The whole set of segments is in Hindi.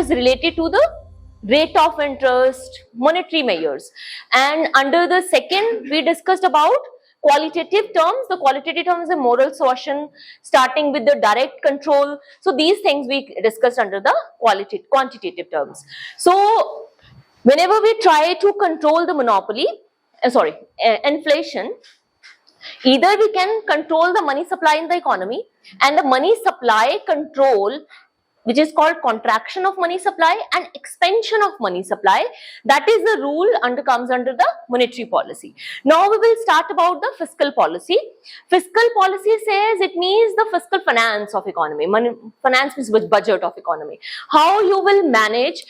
is related to the rate of interest, monetary measures. And under the second, we discussed about qualitative terms. The qualitative terms is a moral suasion, starting with the direct control. So these things we discussed under the quantitative terms. So whenever we try to control the monopoly, inflation, either we can control the money supply in the economy, and the money supply control, which is called contraction of money supply and expansion of money supply, that is the rule comes under the monetary policy. Now we will start about the fiscal policy. Fiscal policy says it means the fiscal finance of economy. Finance means budget of economy. How you will manage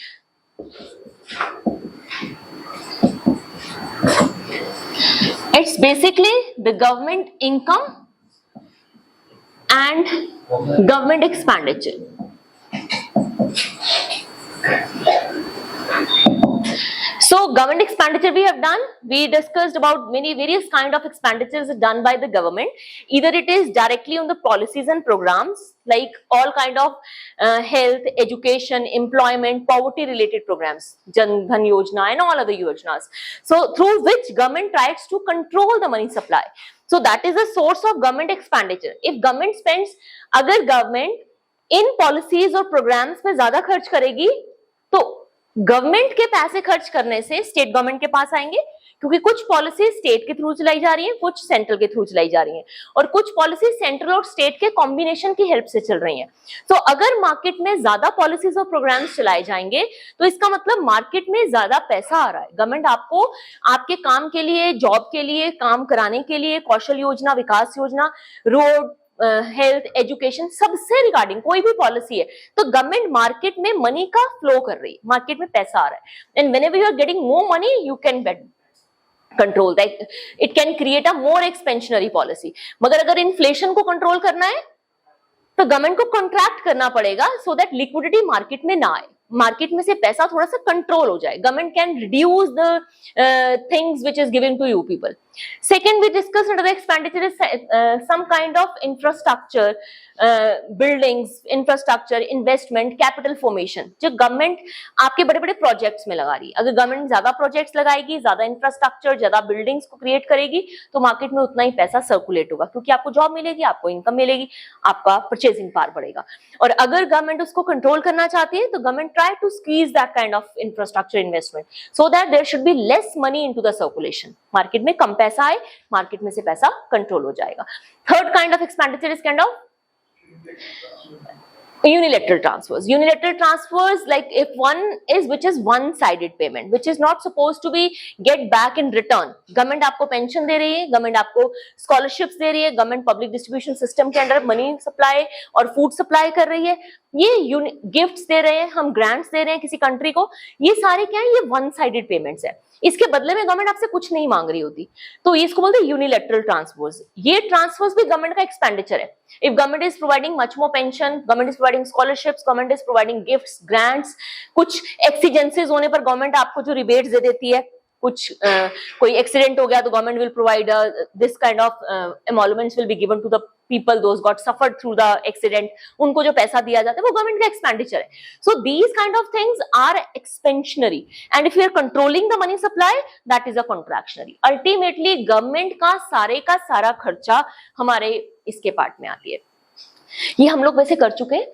it's basically the government income and government expenditure. So government expenditure we have done. We discussed about many various kind of expenditures done by the government. Either it is directly on the policies and programs, like all kind of health, education, employment, poverty related programs, Jan Dhan Yojana and all other yojanas. So through which government tries to control the money supply. So that is the source of government expenditure. If government spends, अगर government इन पॉलिसीज और प्रोग्राम्स पे ज्यादा खर्च करेगी तो गवर्नमेंट के पैसे खर्च करने से स्टेट गवर्नमेंट के पास आएंगे, क्योंकि कुछ पॉलिसी स्टेट के थ्रू चलाई जा रही है, कुछ सेंट्रल के थ्रू चलाई जा रही है, और कुछ पॉलिसी सेंट्रल और स्टेट के कॉम्बिनेशन की हेल्प से चल रही है. तो अगर मार्केट में ज्यादा पॉलिसीज और प्रोग्राम्स चलाए जाएंगे तो इसका मतलब मार्केट में ज्यादा पैसा आ रहा है. गवर्नमेंट आपको आपके काम के लिए, जॉब के लिए, काम कराने के लिए कौशल योजना, विकास योजना, रोड, हेल्थ, एजुकेशन, सबसे रिगार्डिंग कोई भी पॉलिसी है तो गवर्नमेंट मार्केट में मनी का फ्लो कर रही है, मार्केट में पैसा आ रहा है. And whenever you are getting more money you can control that, it can create a more expansionary policy. मगर अगर इन्फ्लेशन को कंट्रोल करना है तो गवर्नमेंट को कॉन्ट्रैक्ट करना पड़ेगा सो दैट लिक्विडिटी मार्केट में ना आए, मार्केट में से पैसा थोड़ा सा कंट्रोल हो जाए. Government can reduce the things which is given to you people. Second, we discussed under the expenditure is some kind of infrastructure, buildings, infrastructure, investment, capital formation. जो गवर्नमेंट आपके बड़े बड़े प्रोजेक्ट्स में लगा रही है. अगर गवर्नमेंट ज्यादा प्रोजेक्ट्स लगाएगी, ज्यादा इंफ्रास्ट्रक्चर, ज्यादा बिल्डिंग्स को क्रिएट करेगी तो मार्केट में उतना ही पैसा सर्कुलेट होगा, क्योंकि आपको जॉब मिलेगी, आपको इनकम मिलेगी, आपका परचेजिंग पावर बढ़ेगा. और अगर गवर्नमेंट उसको कंट्रोल करना चाहती है तो government try to squeeze that kind of infrastructure investment so that there should be less money into the circulation. Market में कम पैसा आए, मार्केट में से पैसा कंट्रोल हो जाएगा. Third kind of expenditure is kind of unilateral transfers. Unilateral transfers, like if one is which is one sided payment which is not supposed to be get back in return. Government आपको पेंशन दे रही है, गवर्नमेंट आपको स्कॉलरशिप्स दे रही है, गवर्नमेंट पब्लिक डिस्ट्रीब्यूशन सिस्टम के अंडर मनी सप्लाई और फूड सप्लाई कर रही है, ये गिफ्ट्स दे रहे हैं, हम ग्रांट्स दे रहे हैं किसी कंट्री को, ये सारे क्या है, ये वन साइडेड पेमेंट्स है. इसके बदले में गवर्नमेंट आपसे कुछ नहीं मांग रही होती, तो इसको बोलते हैं यूनिलैटरल ट्रांसफर्स. ये ट्रांसफर्स भी गवर्नमेंट का एक्सपेंडिचर है. If government is providing much more pension, government is providing scholarships, government is providing gifts, grants, कुछ एक्सीजेंसीज होने पर गवर्नमेंट आपको जो रिबेट्स दे देती है, कुछ कोई एक्सीडेंट हो गया तो government will provide this kind of emoluments will be given to the people those got suffered through the accident, उनको जो पैसा दिया जाता है वो गवर्नमेंट का एक्सपेंडिचर है. So these kind of things are expansionary, and if you are controlling the money supply, that is a contractionary. Ultimately government का सारा खर्चा हमारे इसके पार्ट में आती है. ये हम लोग वैसे कर चुके हैं.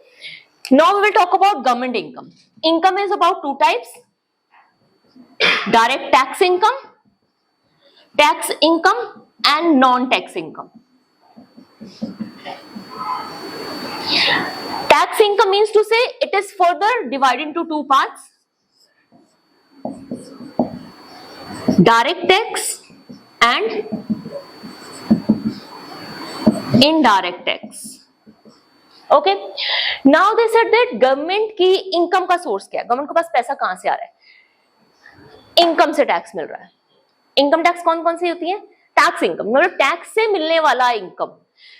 Now we will talk about government income. Income is about two types: direct tax income and non-tax income. Tax income means to say it is further divided into two parts: direct tax and indirect tax. Okay, now they said that government की इनकम का सोर्स क्या है, गवर्नमेंट के पास पैसा कहां से आ रहा है, इनकम से टैक्स मिल रहा है. इनकम टैक्स कौन कौन सी होती है? टैक्स इनकम, मतलब टैक्स से मिलने वाला इनकम.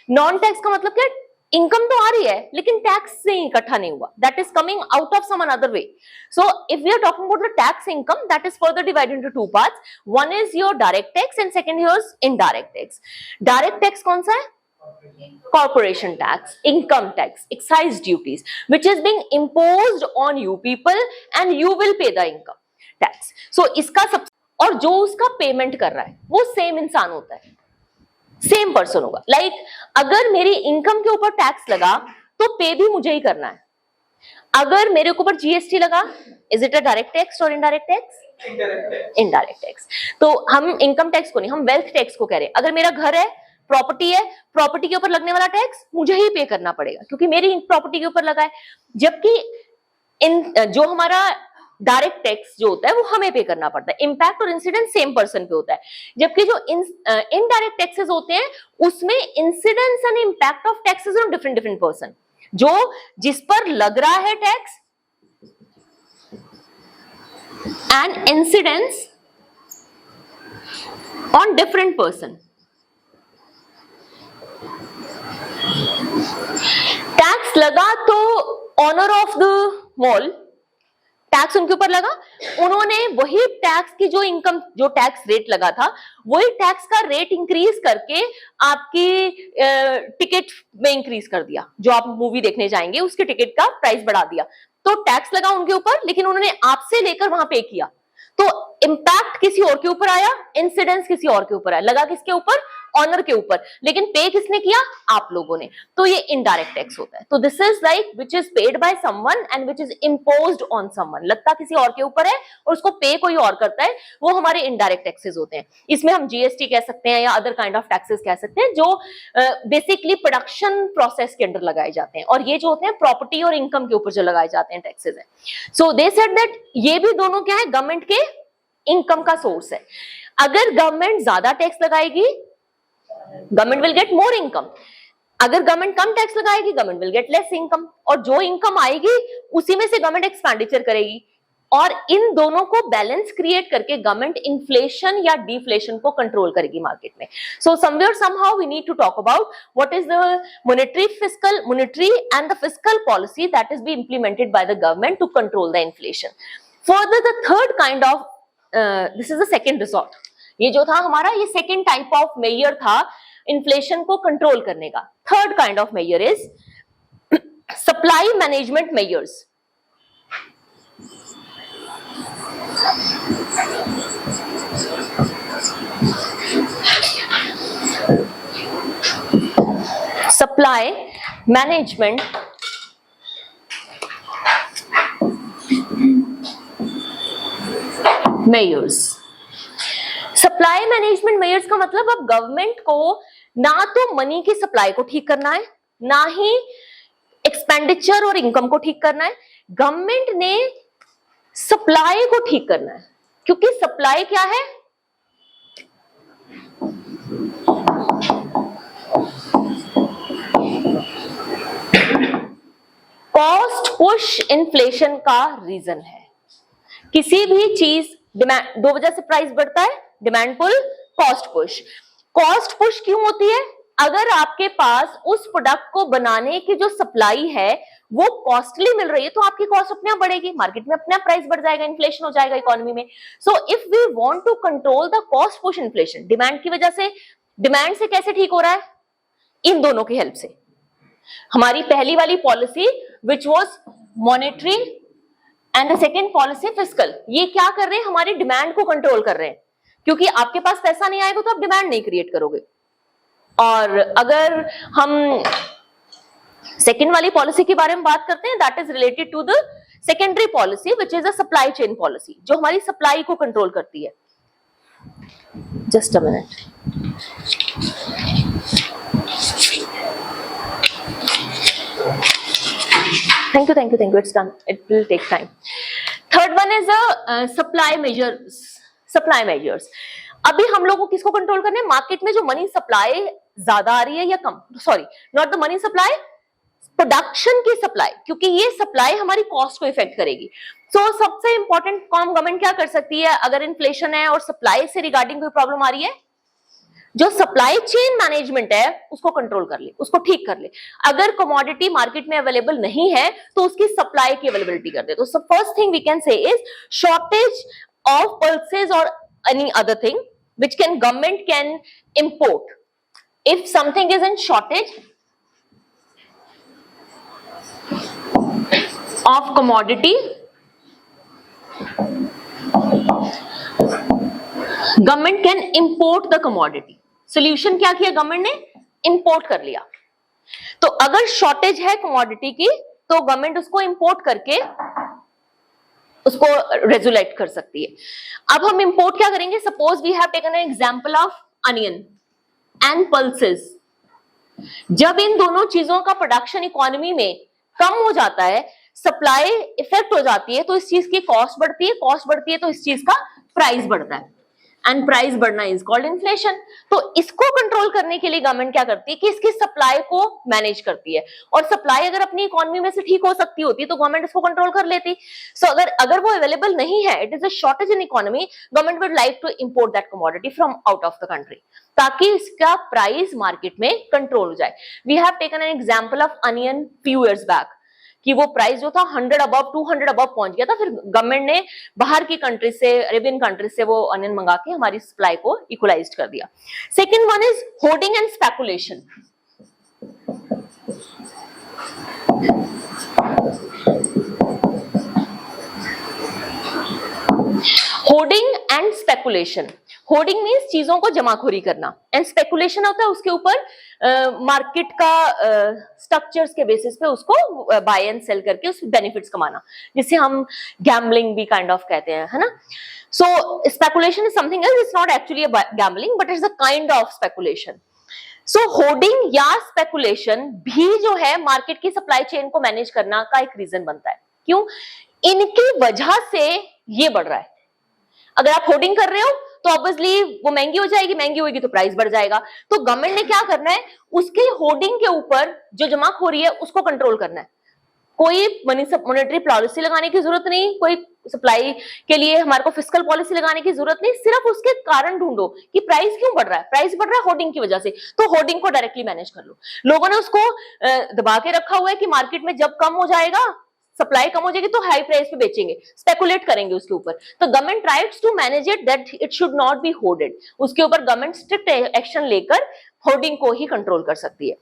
नॉन टैक्स का मतलब क्या, इनकम तो आ रही है लेकिन टैक्स से इकट्ठा नहीं हुआ, that is coming out of some another way. So if we are talking about the tax income, that is further divided into two parts. One is your direct tax and second your indirect tax. Direct tax कौन सा है? corporation tax, income tax, excise duties, which is being imposed on you people and you will pay the income tax. So इसका सब, और जो उसका पेमेंट कर रहा है वो सेम इंसान होता है, सेम पर्सन होगा. लाइक अगर मेरी इनकम के ऊपर टैक्स लगा तो पे भी मुझे ही करना है. अगर मेरे ऊपर जीएसटी लगा, is it a direct tax और इनडायरेक्ट टैक्स? Indirect tax. तो हम इनकम टैक्स को नहीं, हम वेल्थ टैक्स को कह रहे हैं. अगर मेरा घर है, प्रॉपर्टी है, प्रॉपर्टी के ऊपर लगने वाला टैक्स मुझे ही पे करना पड़ेगा क्योंकि मेरी प्रॉपर्टी के ऊपर लगा है. जबकि जो हमारा डायरेक्ट टैक्स जो होता है वो हमें पे करना पड़ता है. इम्पैक्ट और इंसिडेंस सेम पर्सन पे होता है. जबकि जो इनडायरेक्ट टैक्सेस होते हैं उसमें incidence and impact of taxes on different different person. जो जिस पर लग रहा है tax and incidence on different person. Tax लगा तो owner of the mall, tax उनके ऊपर लगा, उन्होंने वही टैक्स की जो इनकम, जो टैक्स रेट लगा था वही टैक्स का रेट इंक्रीज करके आपकी टिकट में इंक्रीज कर दिया. जो आप मूवी देखने जाएंगे उसके टिकट का प्राइस बढ़ा दिया. तो टैक्स लगा उनके ऊपर लेकिन उन्होंने आपसे लेकर वहां पे किया. तो इम्पैक्ट किसी और के ऊपर आया, इंसिडेंस किसी और के ऊपर आया. लगा किसके ऊपर? ऑनर के ऊपर. लेकिन पे किसने किया? आप लोगों ने. तो ये इनडायरेक्ट टैक्स होता है. तो this is like which is paid by someone and which is imposed on someone. लगता किसी और के ऊपर है और उसको पे कोई और करता है, वो हमारे इनडायरेक्ट टैक्सेस होते हैं. इसमें हम जीएसटी कह सकते हैं या अदर काइंड ऑफ टैक्सेस कह सकते हैं जो बेसिकली प्रोडक्शन प्रोसेस के अंडर लगाए जाते हैं. और ये जो होते हैं प्रॉपर्टी और इनकम के ऊपर जो लगाए जाते हैं टैक्सेस है. सो दे सेड दैट ये भी दोनों क्या है? गवर्नमेंट के इनकम का सोर्स है. अगर गवर्नमेंट ज्यादा टैक्स लगाएगी, government will get more income. अगर गवर्नमेंट कम टैक्स लगाएगी, government will get less income. और जो इनकम आएगी उसी में से गवर्नमेंट एक्सपेंडिचर करेगी. और इन दोनों को बैलेंस क्रिएट करके गवर्नमेंट इन्फ्लेशन या डिफ्लेशन को कंट्रोल करेगी मार्केट में. So somewhere somehow we need to talk about what is the monetary and the fiscal policy that is being implemented by the government to control the inflation. Further, the third kind of this is the second resort. ये जो था हमारा, ये सेकेंड टाइप ऑफ मेजर था इन्फ्लेशन को कंट्रोल करने का. Third kind of measure is supply management measures. Supply management measures. Supply management measures का मतलब अब गवर्नमेंट को ना तो मनी की सप्लाई को ठीक करना है, ना ही एक्सपेंडिचर और इनकम को ठीक करना है. गवर्नमेंट ने सप्लाई को ठीक करना है. क्योंकि सप्लाई क्या है? कॉस्ट पुश इन्फ्लेशन का रीजन है. किसी भी चीज डिमांड, दो वजह से प्राइस बढ़ता है, demand pull, cost push. Cost push क्यों होती है? अगर आपके पास उस प्रोडक्ट को बनाने की जो सप्लाई है वो कॉस्टली मिल रही है तो आपकी कॉस्ट अपने आप बढ़ेगी, मार्केट में अपने आप प्राइस बढ़ जाएगा, इन्फ्लेशन हो जाएगा इकोनॉमी में. So if we want to control the cost push inflation, demand की वजह से, डिमांड से कैसे ठीक हो रहा है? इन दोनों की हेल्प से. हमारी पहली वाली policy which was monetary and the second policy fiscal, ये क्या कर रहे हैं? हमारी डिमांड को कंट्रोल कर रहे हैं. क्योंकि आपके पास पैसा नहीं आएगा तो आप डिमांड नहीं क्रिएट करोगे. और अगर हम सेकेंड वाली पॉलिसी के बारे में बात करते हैं, that is related to the secondary policy which is a supply chain policy, जो हमारी सप्लाई को कंट्रोल करती है. Just a minute. Thank you. It's done. It will take time. Third one is a supply measures. अभी हम लोगों को किसको कंट्रोल करना है? मार्केट में जो मनी सप्लाई ज्यादा आ रही है या कम, sorry not the money supply, production की सप्लाई, क्योंकि ये सप्लाई हमारी कॉस्ट को इफेक्ट करेगी. सो सबसे इंपॉर्टेंट काम गवर्नमेंट क्या कर सकती है अगर इन्फ्लेशन है और सप्लाई से रिगार्डिंग कोई प्रॉब्लम आ रही है? जो सप्लाई चेन मैनेजमेंट है उसको कंट्रोल कर ले, उसको ठीक कर ले. अगर कमोडिटी मार्केट में अवेलेबल नहीं है तो उसकी सप्लाई की अवेलेबिलिटी कर दे. तो first thing we can say is shortage of pulses और any other thing which can government can import. if something is in shortage of commodity, government can import the commodity. Solution क्या किया गवर्नमेंट ने? इंपोर्ट कर लिया. तो अगर शॉर्टेज है कमोडिटी की तो गवर्नमेंट उसको इंपोर्ट करके उसको रेजुलेट कर सकती है. अब हम इंपोर्ट क्या करेंगे? Suppose we have taken an example of onion and pulses. जब इन दोनों चीजों का प्रोडक्शन इकोनॉमी में कम हो जाता है, सप्लाई इफेक्ट हो जाती है, तो इस चीज की कॉस्ट बढ़ती है, कॉस्ट बढ़ती है तो इस चीज का प्राइस बढ़ता है, एंड प्राइस बढ़ना इज कॉल्ड इन्फ्लेशन. तो इसको कंट्रोल करने के लिए गवर्नमेंट क्या करती है कि इसकी सप्लाई को मैनेज करती है, और सप्लाई अगर अपनी इकोनॉमी में से ठीक हो सकती होती तो गवर्नमेंट इसको कंट्रोल कर लेती. सो अगर वो अवेलेबल नहीं है, it is a shortage in economy, government would like to import that commodity from out of the country, ताकि इसका प्राइस मार्केट में कंट्रोल हो जाए. We have taken an example of onion few years back कि वो प्राइस जो था 100 अबव 200 अबव पहुंच गया था. फिर गवर्नमेंट ने बाहर की कंट्री से, अरेबियन कंट्री से वो अनियन मंगा के हमारी सप्लाई को इक्वलाइज कर दिया. Second one is hoarding and speculation. Hoarding and speculation. Hoarding means चीजों को जमाखोरी करना, एंड स्पेकुलेशन होता है उसके ऊपर मार्केट का स्ट्रक्चर्स के बेसिस पे उसको बाय एंड सेल करके उस बेनिफिट्स कमाना, जिसे हम गैम्बलिंग भी काइंड ऑफ कहते हैं, है ना. So speculation is something else. It's not actually a gambling but it's a kind of speculation. So hoarding या स्पेकुलेशन भी जो है मार्केट की सप्लाई चेन को मैनेज करना का एक रीजन बनता है. क्यों? इनकी वजह से ये बढ़ रहा है. अगर आप होर्डिंग कर रहे हो तो ऑब्वियसली वो महंगी हो जाएगी, महंगी होगी तो प्राइस बढ़ जाएगा. तो गवर्नमेंट ने क्या करना है? उसके होर्डिंग के ऊपर जो जमाखोरी है उसको कंट्रोल करना है. कोई मॉनेटरी पॉलिसी लगाने की जरूरत नहीं, कोई सप्लाई के लिए हमारे को फिस्कल पॉलिसी लगाने की जरूरत नहीं. सिर्फ उसके कारण ढूंढो कि प्राइस क्यों बढ़ रहा है. प्राइस बढ़ रहा है होर्डिंग की वजह से, तो होर्डिंग को डायरेक्टली मैनेज कर लो. लोगों ने उसको दबा के रखा हुआ है कि मार्केट में जब कम हो जाएगा, सप्लाई कम हो जाएगी तो हाई प्राइस पे बेचेंगे, स्पेकुलेट करेंगे उसके ऊपर. तो government tries to manage it that it should not be hoarded. उसके ऊपर गवर्नमेंट स्ट्रिक्ट एक्शन लेकर होर्डिंग को ही कंट्रोल कर सकती है.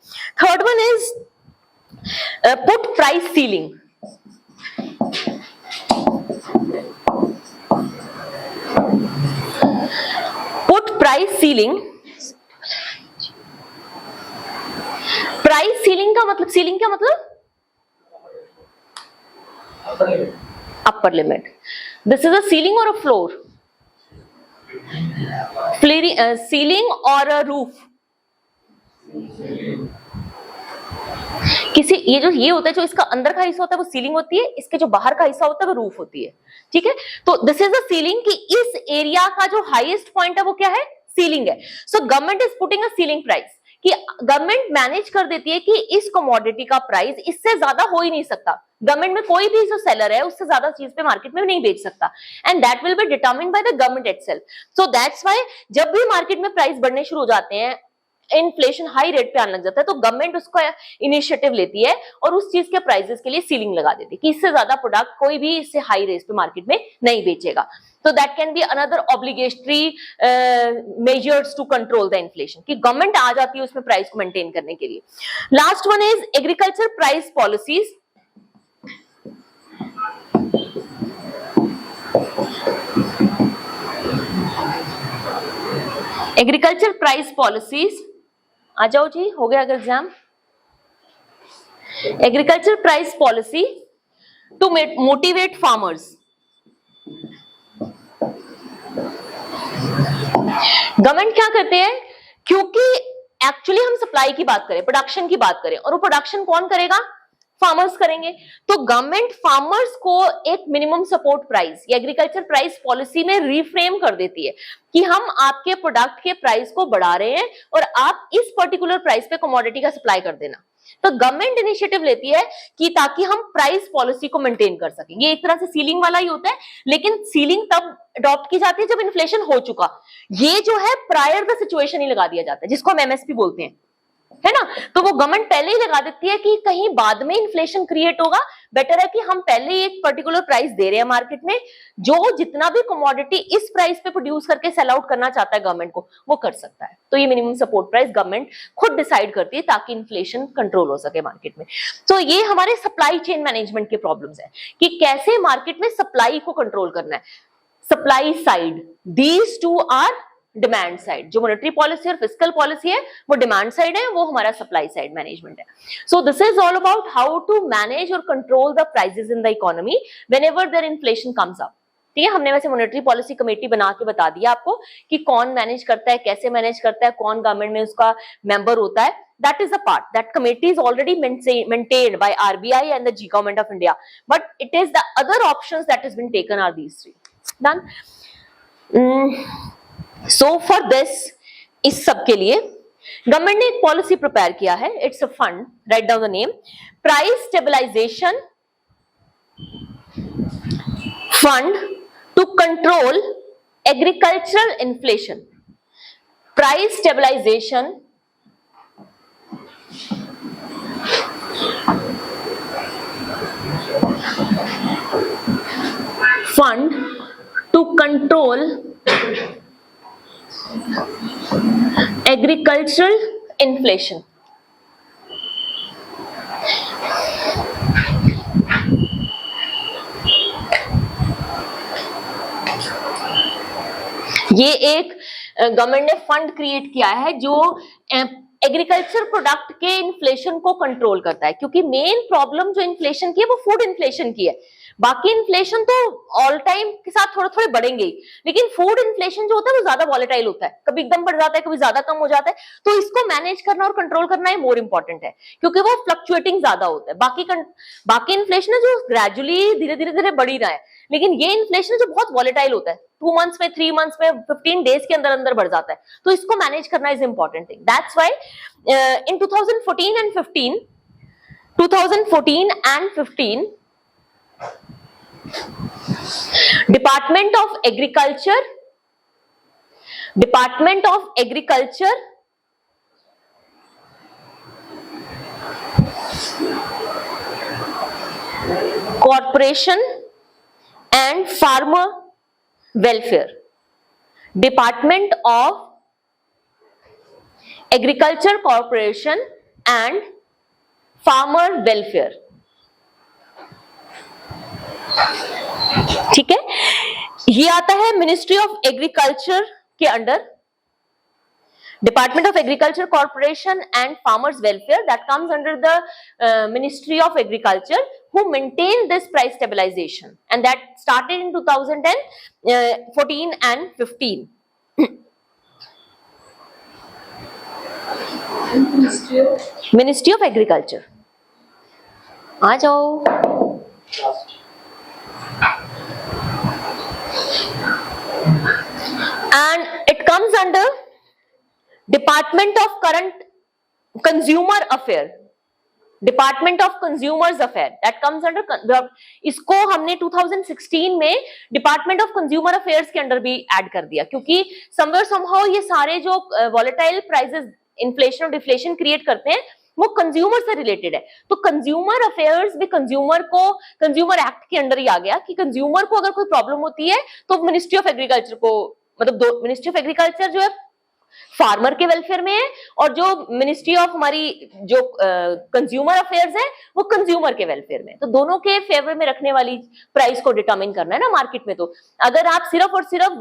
Third one is put price ceiling. Put price ceiling. Price ceiling का मतलब, सीलिंग क्या मतलब? upper limit. This is a ceiling or a floor? Ceiling or a roof? किसी ये होता है, जो इसका अंदर का हिस्सा होता है वो सीलिंग होती है, इसके जो बाहर का हिस्सा होता है वो रूफ होती है. ठीक है. तो दिस इज अ सीलिंग कि इस एरिया का जो हाईएस्ट पॉइंट है वो क्या है? सीलिंग है. So government is putting a ceiling price, कि गवर्नमेंट मैनेज कर देती है कि इस कमोडिटी का प्राइस इससे ज्यादा हो ही नहीं सकता. गवर्नमेंट में कोई भी जो सेलर है उससे ज्यादा चीज पे मार्केट में नहीं बेच सकता, and that will be determined by the government itself. So that's why जब भी मार्केट में प्राइस बढ़ने शुरू हो जाते हैं, इन्फ्लेशन हाई रेट पे आने लग जाता है, तो गवर्नमेंट उसका इनिशिएटिव लेती है और उस चीज के प्राइसेस के लिए सीलिंग लगा देती है कि इससे ज्यादा प्रोडक्ट कोई भी इससे हाई रेट पे मार्केट में नहीं बेचेगा. So that can be another obligatory measures to control the inflation, कि गवर्नमेंट आ जाती है उसमें प्राइस को मेंटेन करने के लिए. Last one is agriculture price policies. Agriculture price policies, आ जाओ जी, हो गया अगर exam. Agriculture price policy to motivate farmers. Government क्या करते हैं? क्योंकि एक्चुअली हम सप्लाई की बात करें, प्रोडक्शन की बात करें, और वो प्रोडक्शन कौन करेगा? फार्मर्स करेंगे. तो गवर्नमेंट फार्मर्स को एक मिनिमम सपोर्ट प्राइस या एग्रीकल्चर प्राइस पॉलिसी में रिफ्रेम कर देती है कि हम आपके प्रोडक्ट के प्राइस को बढ़ा रहे हैं और आप इस पर्टिकुलर प्राइस पे कमोडिटी का सप्लाई कर देना. तो गवर्नमेंट इनिशिएटिव लेती है कि ताकि हम प्राइस पॉलिसी को मेंटेन कर सकें. ये एक तरह से सीलिंग वाला ही होता है, लेकिन सीलिंग तब अडॉप्ट की जाती है जब इन्फ्लेशन हो चुका. ये जो है प्रायर द सिचुएशन ही लगा दिया जाता है, जिसको हम एमएसपी बोलते हैं. है ना। तो वो गवर्नमेंट पहले ही लगा देती है कि कहीं बाद में इन्फ्लेशन क्रिएट होगा, बेटर है कि हम पहले ही एक पर्टिकुलर प्राइस दे रहे हैं मार्केट में, जो जितना भी कमोडिटी इस प्राइस पे प्रोड्यूस करके सेल आउट करना चाहता है गवर्नमेंट को, वो कर सकता है। तो ये मिनिमम सपोर्ट प्राइस गवर्नमेंट खुद डिसाइड करती है ताकि इन्फ्लेशन कंट्रोल हो सके मार्केट में। तो ये हमारे सप्लाई चेन मैनेजमेंट के प्रॉब्लम्स है कि कैसे मार्केट में सप्लाई को कंट्रोल करना है। Supply side, these two are demand side. जो मॉनेटरी पॉलिसी और फिस्कल पॉलिसी है वो डिमांड साइड है, वो हमारा सप्लाई साइड मैनेजमेंट है। So this is all about how to manage और control the prices in the economy whenever there inflation comes up. ठीक है, हमने वैसे मॉनेटरी पॉलिसी कमेटी बना के बता दिया आपको कि कौन मैनेज करता है, कैसे मैनेज करता है, कौन गवर्नमेंट में उसका मेंबर होता है। That is a part. That committee is already maintained by RBI and the G Government of India. But it is the other options that has been taken are these three. Done. So for this, इस सब के लिए गवर्नमेंट ने एक पॉलिसी प्रिपेयर किया है। It's a fund, write down the name, price stabilisation fund to control agricultural inflation. Price stabilisation fund to control agricultural inflation। ये एक गवर्नमेंट ने फंड क्रिएट किया है जो एग्रीकल्चर प्रोडक्ट के इन्फ्लेशन को कंट्रोल करता है, क्योंकि मेन प्रॉब्लम जो इन्फ्लेशन की है वो फूड इन्फ्लेशन की है। बाकी इन्फ्लेशन तो ऑल टाइम के साथ थोड़े थोड़े बढ़ेंगे ही, लेकिन फूड इन्फ्लेशन जो होता है वो ज्यादा वॉलेटाइल होता है, कभी एकदम बढ़ जाता है, कभी ज्यादा कम हो जाता है। तो इसको मैनेज करना और कंट्रोल करना ही मोर इंपॉर्टेंट है, क्योंकि वो फ्लक्चुएटिंग ज्यादा होता है। बाकी इन्फ्लेशन है जो ग्रेजुअली धीरे धीरे बढ़ ही रहा है, लेकिन ये इन्फ्लेशन जो बहुत वॉलेटाइल होता है, 2 मंथ्स में, 3 मंथ्स में, 15 डेज के अंदर अंदर बढ़ जाता है। तो इसको मैनेज करना is important thing. That's why in 2014 and 15 Department of Agriculture Corporation and Farmer Welfare, Department of Agriculture Corporation and Farmer Welfare। ठीक है, ये आता है मिनिस्ट्री ऑफ एग्रीकल्चर के under. Department of agriculture corporation and farmers welfare, that comes under the ministry of agriculture, who maintain this price stabilization, and that started in 2014 and 15। Ministry of agriculture, आ जाओ। And it comes under Department of Consumer Affair, Department of Consumers Affair, that comes under, इसको हमने 2016 में Department of Consumer Affairs के अंडर भी ऐड कर दिया, क्योंकि somewhere somehow ये सारे जो volatile prices, inflation और डिफ्लेशन क्रिएट करते हैं वो कंज्यूमर से रिलेटेड है। तो कंज्यूमर अफेयर्स भी कंज्यूमर एक्ट के अंडर ही आ गया कि कंज्यूमर को अगर कोई प्रॉब्लम होती है तो मिनिस्ट्री ऑफ एग्रीकल्चर को, मतलब मिनिस्ट्री ऑफ एग्रीकल्चर जो है फार्मर के वेलफेयर में है, और जो मिनिस्ट्री ऑफ हमारी जो कंज्यूमर अफेयर्स है वो कंज्यूमर के वेलफेयर में। तो दोनों के फेवर में रखने वाली प्राइस को डिटरमिन करना है ना मार्केट में। तो अगर आप सिर्फ और सिर्फ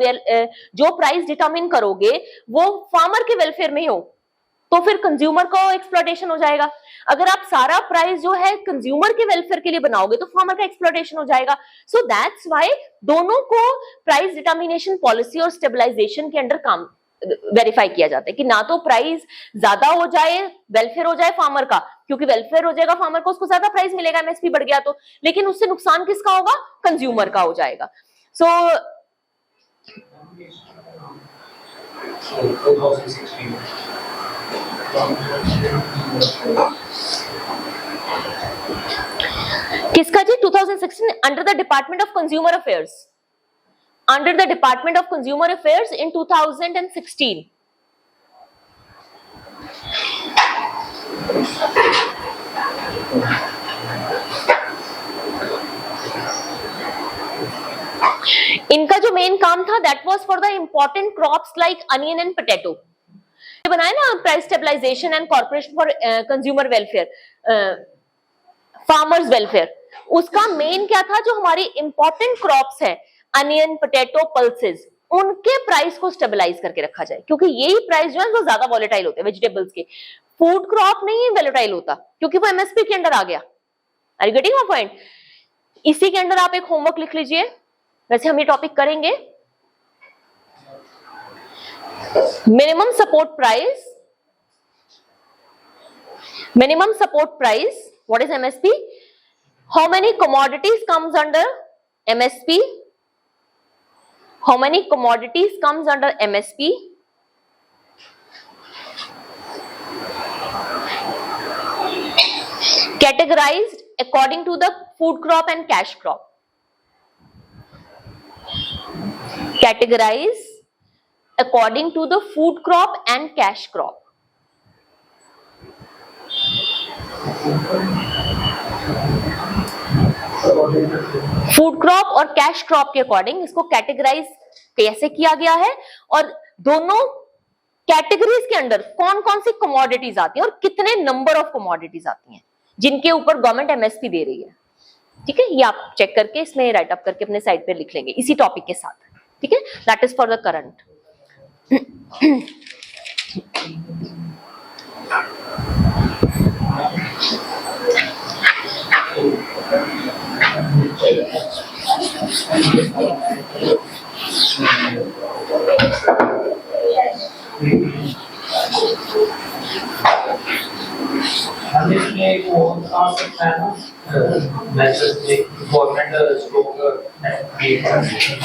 जो प्राइस डिटरमिन करोगे वो फार्मर के वेलफेयर में ही हो तो फिर कंज्यूमर को एक्सप्लॉयटेशन हो जाएगा। अगर आप सारा प्राइस जो है कंज्यूमर के वेलफेयर के लिए बनाओगे तो फार्मर का एक्सप्लॉयटेशन हो जाएगा। सो दैट्स व्हाई दोनों को प्राइस डिटर्मिनेशन पॉलिसी और स्टेबलाइजेशन के अंडर काम वेरीफाई किया जाता है कि ना तो प्राइस ज्यादा हो जाए, वेलफेयर हो जाए फार्मर का, क्योंकि वेलफेयर हो जाएगा फार्मर को, उसको ज्यादा प्राइस मिलेगा, एमएसपी बढ़ गया तो, लेकिन उससे नुकसान किसका होगा? कंज्यूमर का हो जाएगा। सो किसका जी? 2016 under the department of consumer affairs, under the Department of Consumer Affairs in 2016। इनका जो मेन काम था that was for the important crops like onion and potato. बनाया ना price stabilisation and corporation for consumer welfare, farmers welfare, उसका मेन क्या था, जो हमारी इंपॉर्टेंट क्रॉप्स है अनियन, पोटैटो, पल्सेस, उनके प्राइस को स्टेबलाइज करके रखा जाए, क्योंकि यही प्राइस जो है वो ज्यादा वॉलेटाइल होते हैं वेजिटेबल्स के। फूड क्रॉप नहीं वॉलेटाइल होता क्योंकि वो एमएसपी के अंडर आ गया। Are you getting my point? इसी के अंडर आप एक होमवर्क लिख लीजिए, वैसे हम ये टॉपिक करेंगे। Minimum support price, minimum support price, what is MSP? How many commodities comes under MSP? How many commodities comes under MSP? Categorized according to the food crop and cash crop. Categorize according to the food crop and cash crop. Food crop और कैश क्रॉप के अकॉर्डिंग इसको कैटेगराइज कैसे किया गया है, और दोनों कैटेगरीज के अंदर कौन कौन सी कमोडिटीज आती हैं और कितने नंबर ऑफ कमोडिटीज आती हैं जिनके ऊपर गवर्नमेंट एमएसपी दे रही है। ठीक है, ये आप चेक करके इसमें राइट अप करके अपने साइड पे लिख लेंगे इसी टॉपिक के साथ। ठीक है, that is for the current.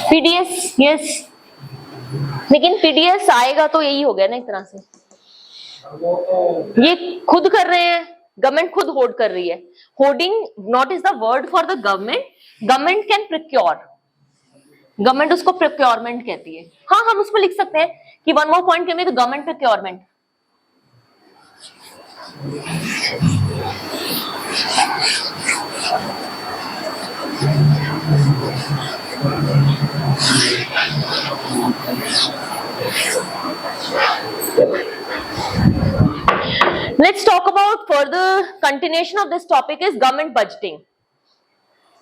PDS, yes, लेकिन पीडीएस आएगा तो यही हो गया ना एक तरह से, ये खुद कर रहे हैं, गवर्नमेंट खुद होर्ड कर रही है। Hoarding not is the word for the government, government can procure, government उसको प्रोक्योरमेंट कहती है। हाँ, हम उसमें लिख सकते हैं कि वन मोर पॉइंट के में तो government procurement. Let's talk about further continuation of this topic is government budgeting.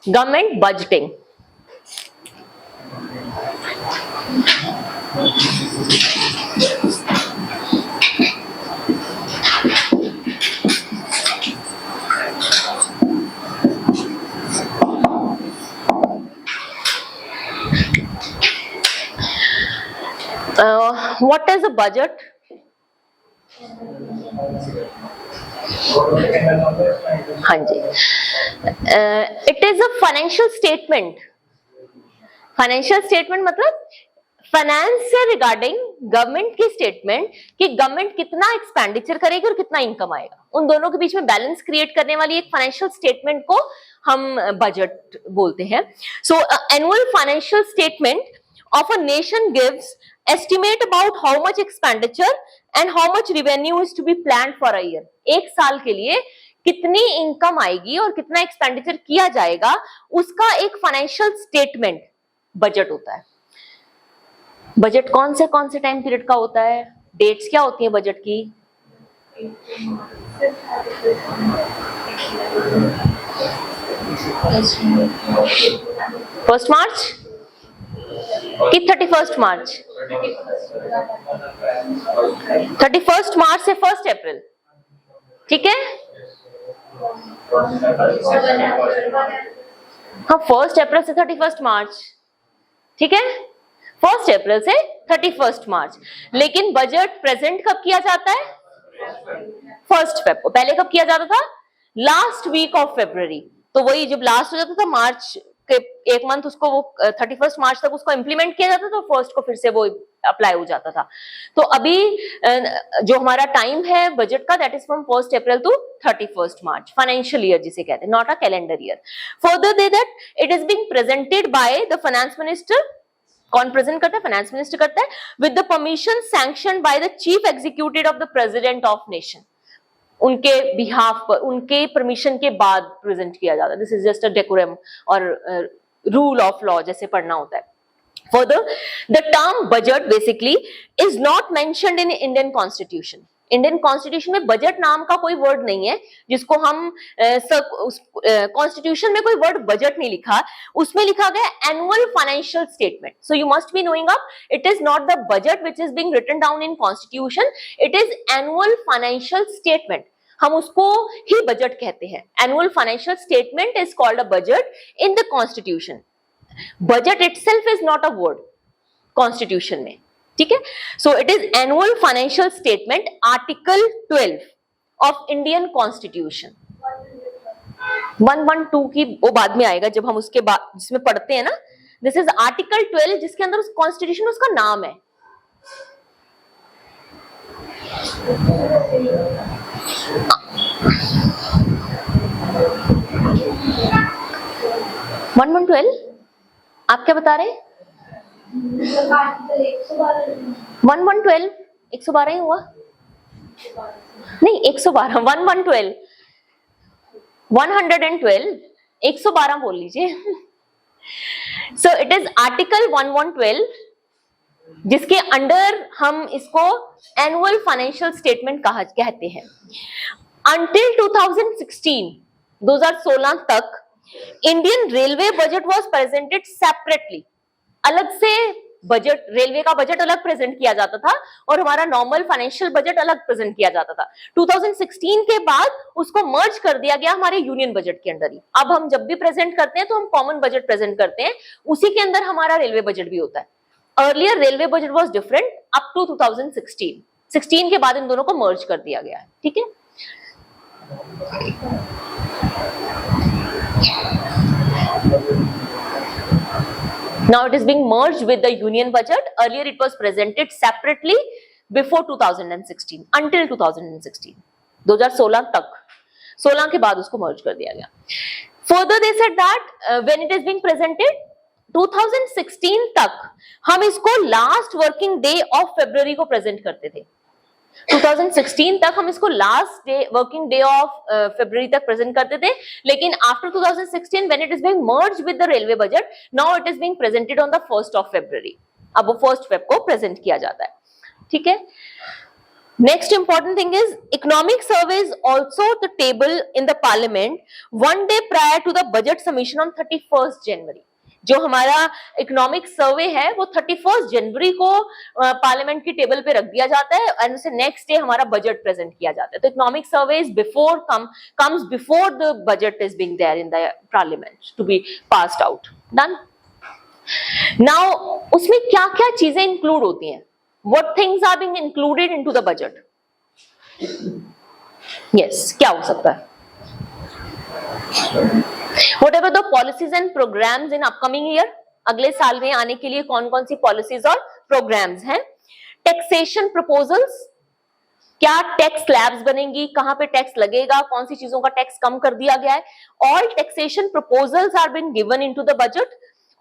Government budgeting. What is a budget? हाँ जी, it is a financial statement. Financial statement मतलब फाइनेंस से रिगार्डिंग गवर्नमेंट की स्टेटमेंट कि गवर्नमेंट कितना एक्सपेंडिचर करेगी और कितना इनकम आएगा, उन दोनों के बीच में बैलेंस क्रिएट करने वाली एक फाइनेंशियल स्टेटमेंट को हम बजट बोलते हैं। सो annual financial statement of a nation gives estimate about how much expenditure and how much revenue is to be planned for a year. एक साल के लिए कितनी इनकम आएगी और कितना एक्सपेंडिचर किया जाएगा, उसका एक फाइनेंशियल स्टेटमेंट बजट होता है। बजट कौन से टाइम पीरियड का होता है, डेट्स क्या होती है बजट की? 1 मार्च कि 31 मार्च? 31 मार्च से 1 अप्रैल। ठीक है, हाँ, 1 अप्रैल से 31 मार्च। ठीक है, 1 अप्रैल से 31 मार्च। लेकिन बजट प्रेजेंट कब किया जाता है? 1 फेब को। पहले कब किया जाता था? Last week of February. तो वही जब लास्ट हो जाता था मार्च के एक मंथ, उसको वो 31 मार्च तक उसको इंप्लीमेंट किया जाता था, तो 1 को फिर से वो अप्लाई हो जाता था। तो अभी जो हमारा टाइम है बजट का, that is from 1 April to 31 March, financial year जिसे कहते हैं, not a calendar year. Further they that it is being presented by the finance minister. कौन प्रेजेंट करता है? फाइनेंस मिनिस्टर करता है, with the permission sanction by the chief executive of the president of nation. उनके बिहाफ पर, उनके परमिशन के बाद प्रेजेंट किया जाता है. This is just a decorum और रूल ऑफ लॉ जैसे पढ़ना होता है. Further, the term budget basically is not mentioned in Indian Constitution. Indian constitution में बजट नाम का कोई वर्ड नहीं है, जिसको हम कॉन्स्टिट्यूशन में कोई वर्ड बजट नहीं लिखा, उसमें लिखा गया annual financial statement. So you must be knowing up, it is not the budget which is being written down in constitution, it is annual financial statement. हम उसको ही बजट कहते हैं. Annual financial statement is called a budget in the constitution. Budget itself is not a word constitution में. ठीक है. So it is annual financial statement, article 12 of Indian constitution. 112 की वो बाद में आएगा जब हम उसके बाद जिसमें पढ़ते हैं ना. दिस इज आर्टिकल 12 जिसके अंदर उस कॉन्स्टिट्यूशन उसका नाम है. वन 112 आप क्या बता रहे हैं? 112 112 ही हुआ नहीं, 112 112 112 112 बोल लीजिए. सो इट इज आर्टिकल 1112 जिसके अंडर हम इसको एनुअल फाइनेंशियल स्टेटमेंट कहते हैं. अंटिल 2016 तक Indian railway budget was presented separately. अलग से बजट, रेलवे का बजट अलग प्रेजेंट किया जाता था और हमारा नॉर्मल फाइनेंशियल बजट अलग प्रेजेंट किया जाता था. 2016 के बाद उसको मर्ज कर दिया गया हमारे यूनियन बजट के अंदर ही. अब हम जब भी प्रेजेंट करते हैं तो हम कॉमन बजट प्रेजेंट करते हैं, उसी के अंदर हमारा रेलवे बजट भी होता है. Earlier railway budget was different up to 2016 के बाद इन दोनों को मर्ज कर दिया गया है. ठीक है. Now it is being merged with the union budget. Earlier it was presented separately before 2016 until 2016. 2016 तक, 16 के बाद उसको merge कर दिया गया. Further they said that when it is being presented 2016 तक हम इसको last working day of February को present करते थे. 2016 तक हम इसको last day working day of February तक प्रेजेंट करते थे, लेकिन after 2016 when it is being merged with the railway budget, now it is being presented on the 1st of February. अब वो 1st Feb को प्रेजेंट किया जाता है. ठीक है. Next important thing is economic survey is also the table in the parliament one day prior to the budget submission on 31st January. जो हमारा इकोनॉमिक सर्वे है वो 31st जनवरी को पार्लियामेंट की टेबल पे रख दिया जाता है एंड उसे नेक्स्ट डे हमारा बजट प्रेजेंट किया जाता है. तो economic survey is comes before the budget is being there in the parliament to be passed out. Done. Now उसमें क्या क्या चीजें इंक्लूड होती हैं? What things are being included into the budget? Yes, क्या हो सकता है? Whatever the policies and programs in upcoming year, अगले साल में आने के लिए कौन कौन सी पॉलिसीज और प्रोग्राम्स हैं. टैक्सेशन प्रपोजल्स, क्या टैक्स स्लैब्स बनेंगी, कहां पे टैक्स लगेगा, कौन सी चीजों का टैक्स कम कर दिया गया है. All taxation proposals are been given into the budget.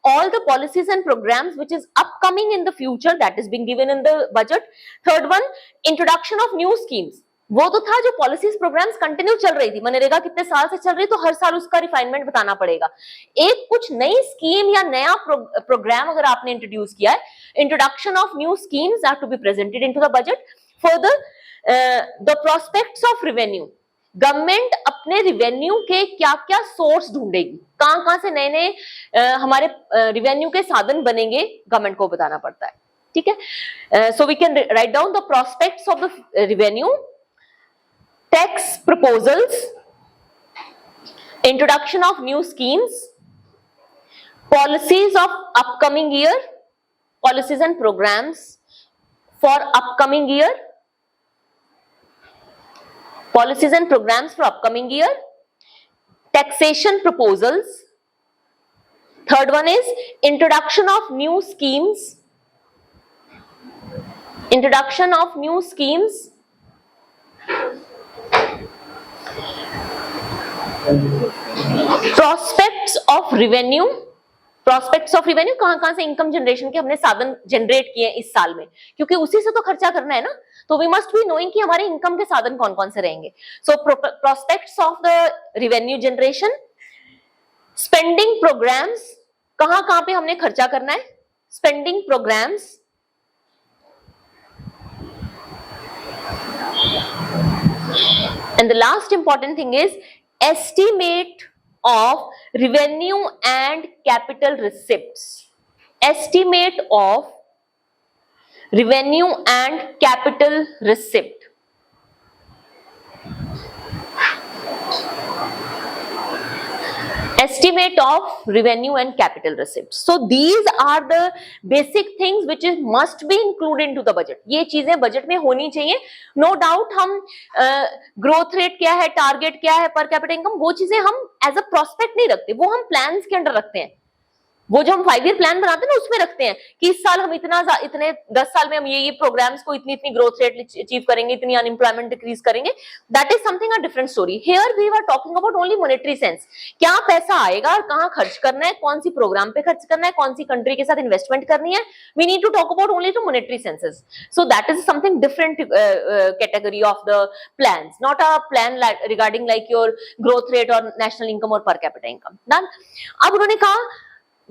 All the policies and programs which is upcoming in the future that is being given in the budget. Third one, introduction of new schemes. वो तो था जो पॉलिसीज प्रोग्राम्स कंटिन्यू चल रही थी. मनरेगा कितने साल से चल रही, तो हर साल उसका रिफाइनमेंट बताना पड़ेगा. एक कुछ नई स्कीम या नया प्रोग्राम अगर आपने इंट्रोड्यूस किया है, introduction of new schemes are to be presented into the budget. Further the prospects of revenue. Government अपने रिवेन्यू के क्या क्या सोर्स ढूंढेगी, कहां से नए नए हमारे रिवेन्यू के साधन बनेंगे, गवर्नमेंट को बताना पड़ता है. ठीक है. So we can write down the prospects of the revenue, tax proposals, introduction of new schemes, policies of upcoming year, policies and programs for upcoming year, policies and programs for upcoming year, taxation proposals. Third one is introduction of new schemes, introduction of new schemes, prospects of revenue, prospects of revenue, कहां से इनकम जनरेशन के हमने साधन जनरेट किए इस साल में, क्योंकि उसी से तो खर्चा करना है ना, तो वी मस्ट बी नोइंग कि हमारे इनकम के साधन कौन कौन से रहेंगे। So prospects of the revenue generation, spending programmes, कहां पे हमने खर्चा करना है, spending programmes, and the last important thing is estimate of revenue and capital receipts, estimate of revenue and capital receipt, estimate of revenue and capital receipts. So these are the basic things which is must be included into the budget. ये चीजें बजट में होनी चाहिए, no doubt। हम ग्रोथ रेट क्या है, टारगेट क्या है, पर कैपिटा इनकम, वो चीजें हम एज अ प्रोस्पेक्ट नहीं रखते, वो हम प्लान्स के अंडर रखते हैं। वो जो हम 5 ईयर प्लान बनाते हैं ना, उसमें रखते हैं कि इस साल हम इतने 10 साल में हम ये प्रोग्राम्स को इतनी ग्रोथ रेट अचीव करेंगे, इतनी अनएम्प्लॉयमेंट डिक्रीज करेंगे। That is something a different story. Here we are talking about only monetary sense, क्या पैसा आएगा और कहां खर्च करना है, कौन सी प्रोग्राम पे खर्च करना है, कौन सी कंट्री के साथ इन्वेस्टमेंट करनी है। We need to talk about only to monetary senses. So that is something different category of the plans, not a plan regarding like your growth rate और नेशनल इनकम और पर कैपिटा इनकम। डन। अब उन्होंने कहा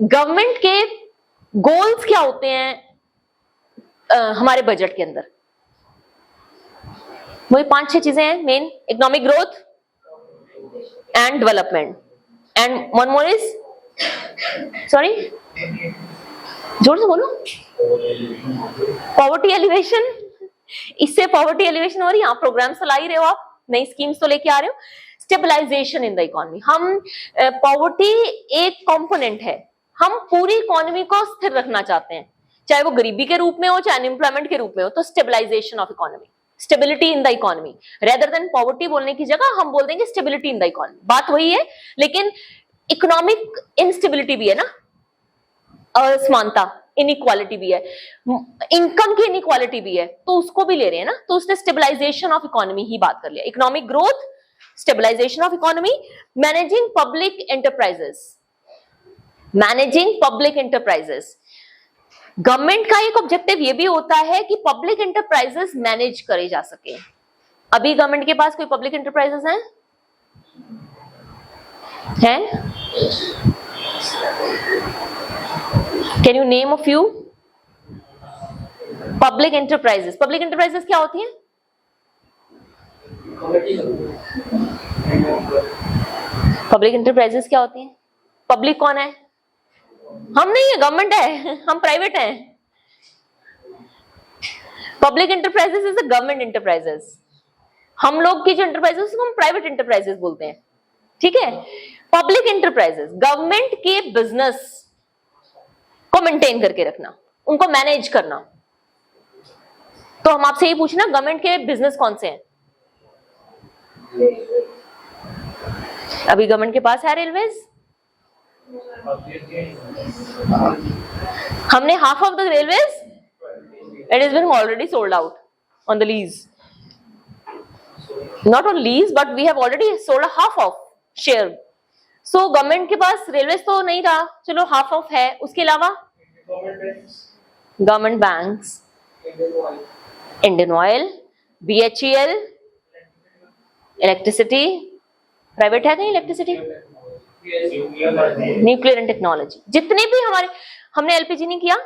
गवर्नमेंट के गोल्स क्या होते हैं हमारे बजट के अंदर। वही 5-6 चीजें हैं main, economic growth and development, and one more is, sorry जोर से बोलो, पॉवर्टी एलिवेशन। इससे पॉवर्टी एलिवेशन हो रही है, आप प्रोग्राम्स तो ला ही रहे हो, आप नई स्कीम्स तो लेके आ रहे हो। स्टेबलाइजेशन इन द इकोनॉमी, हम पॉवर्टी एक कंपोनेंट है, हम पूरी इकोनॉमी को स्थिर रखना चाहते हैं, चाहे वो गरीबी के रूप में हो, चाहे अनएम्प्लॉयमेंट के रूप में हो। तो stabilisation of economy, stability in the economy, rather than poverty बोलने की जगह हम बोल देंगे स्टेबिलिटी इन द इकोनॉमी। बात वही है, लेकिन इकोनॉमिक इनस्टेबिलिटी भी है ना, असमानता, इनइक्वालिटी भी है, इनकम की इनइक्वालिटी भी है, तो उसको भी ले रहे हैं ना। तो उसने स्टेबलाइजेशन ऑफ इकोनॉमी ही बात कर लिया, economic growth, stabilisation of economy, managing public enterprises, managing public enterprises. Government का एक ऑब्जेक्टिव ये भी होता है कि पब्लिक एंटरप्राइजेस मैनेज करे जा सके। अभी गवर्नमेंट के पास कोई पब्लिक एंटरप्राइजेस हैं? Can you name a few public enterprises? Public enterprises क्या होती हैं? पब्लिक एंटरप्राइजेस क्या होती हैं? पब्लिक कौन है? हम नहीं है, गवर्नमेंट है, हम प्राइवेट हैं। Public enterprises is the government enterprises. हम लोग की जो एंटरप्राइजेस हम प्राइवेट एंटरप्राइजेस बोलते हैं, ठीक है। पब्लिक एंटरप्राइजेस गवर्नमेंट के बिजनेस को मेंटेन करके रखना, उनको मैनेज करना। तो हम आपसे ये पूछना, गवर्नमेंट के बिजनेस कौन से हैं? अभी गवर्नमेंट के पास है रेलवेज, हमने half of the railways, it has been already sold out on the lease, not on lease but we have already sold a half of share. So government के पास रेलवेज तो नहीं रहा, चलो half of है। उसके अलावा government banks, Indian oil, BHEL, electricity, private है कहीं इलेक्ट्रिसिटी, न्यूक्लियर एंड टेक्नोलॉजी। जितने भी हमारे, हमने एलपीजी नहीं किया,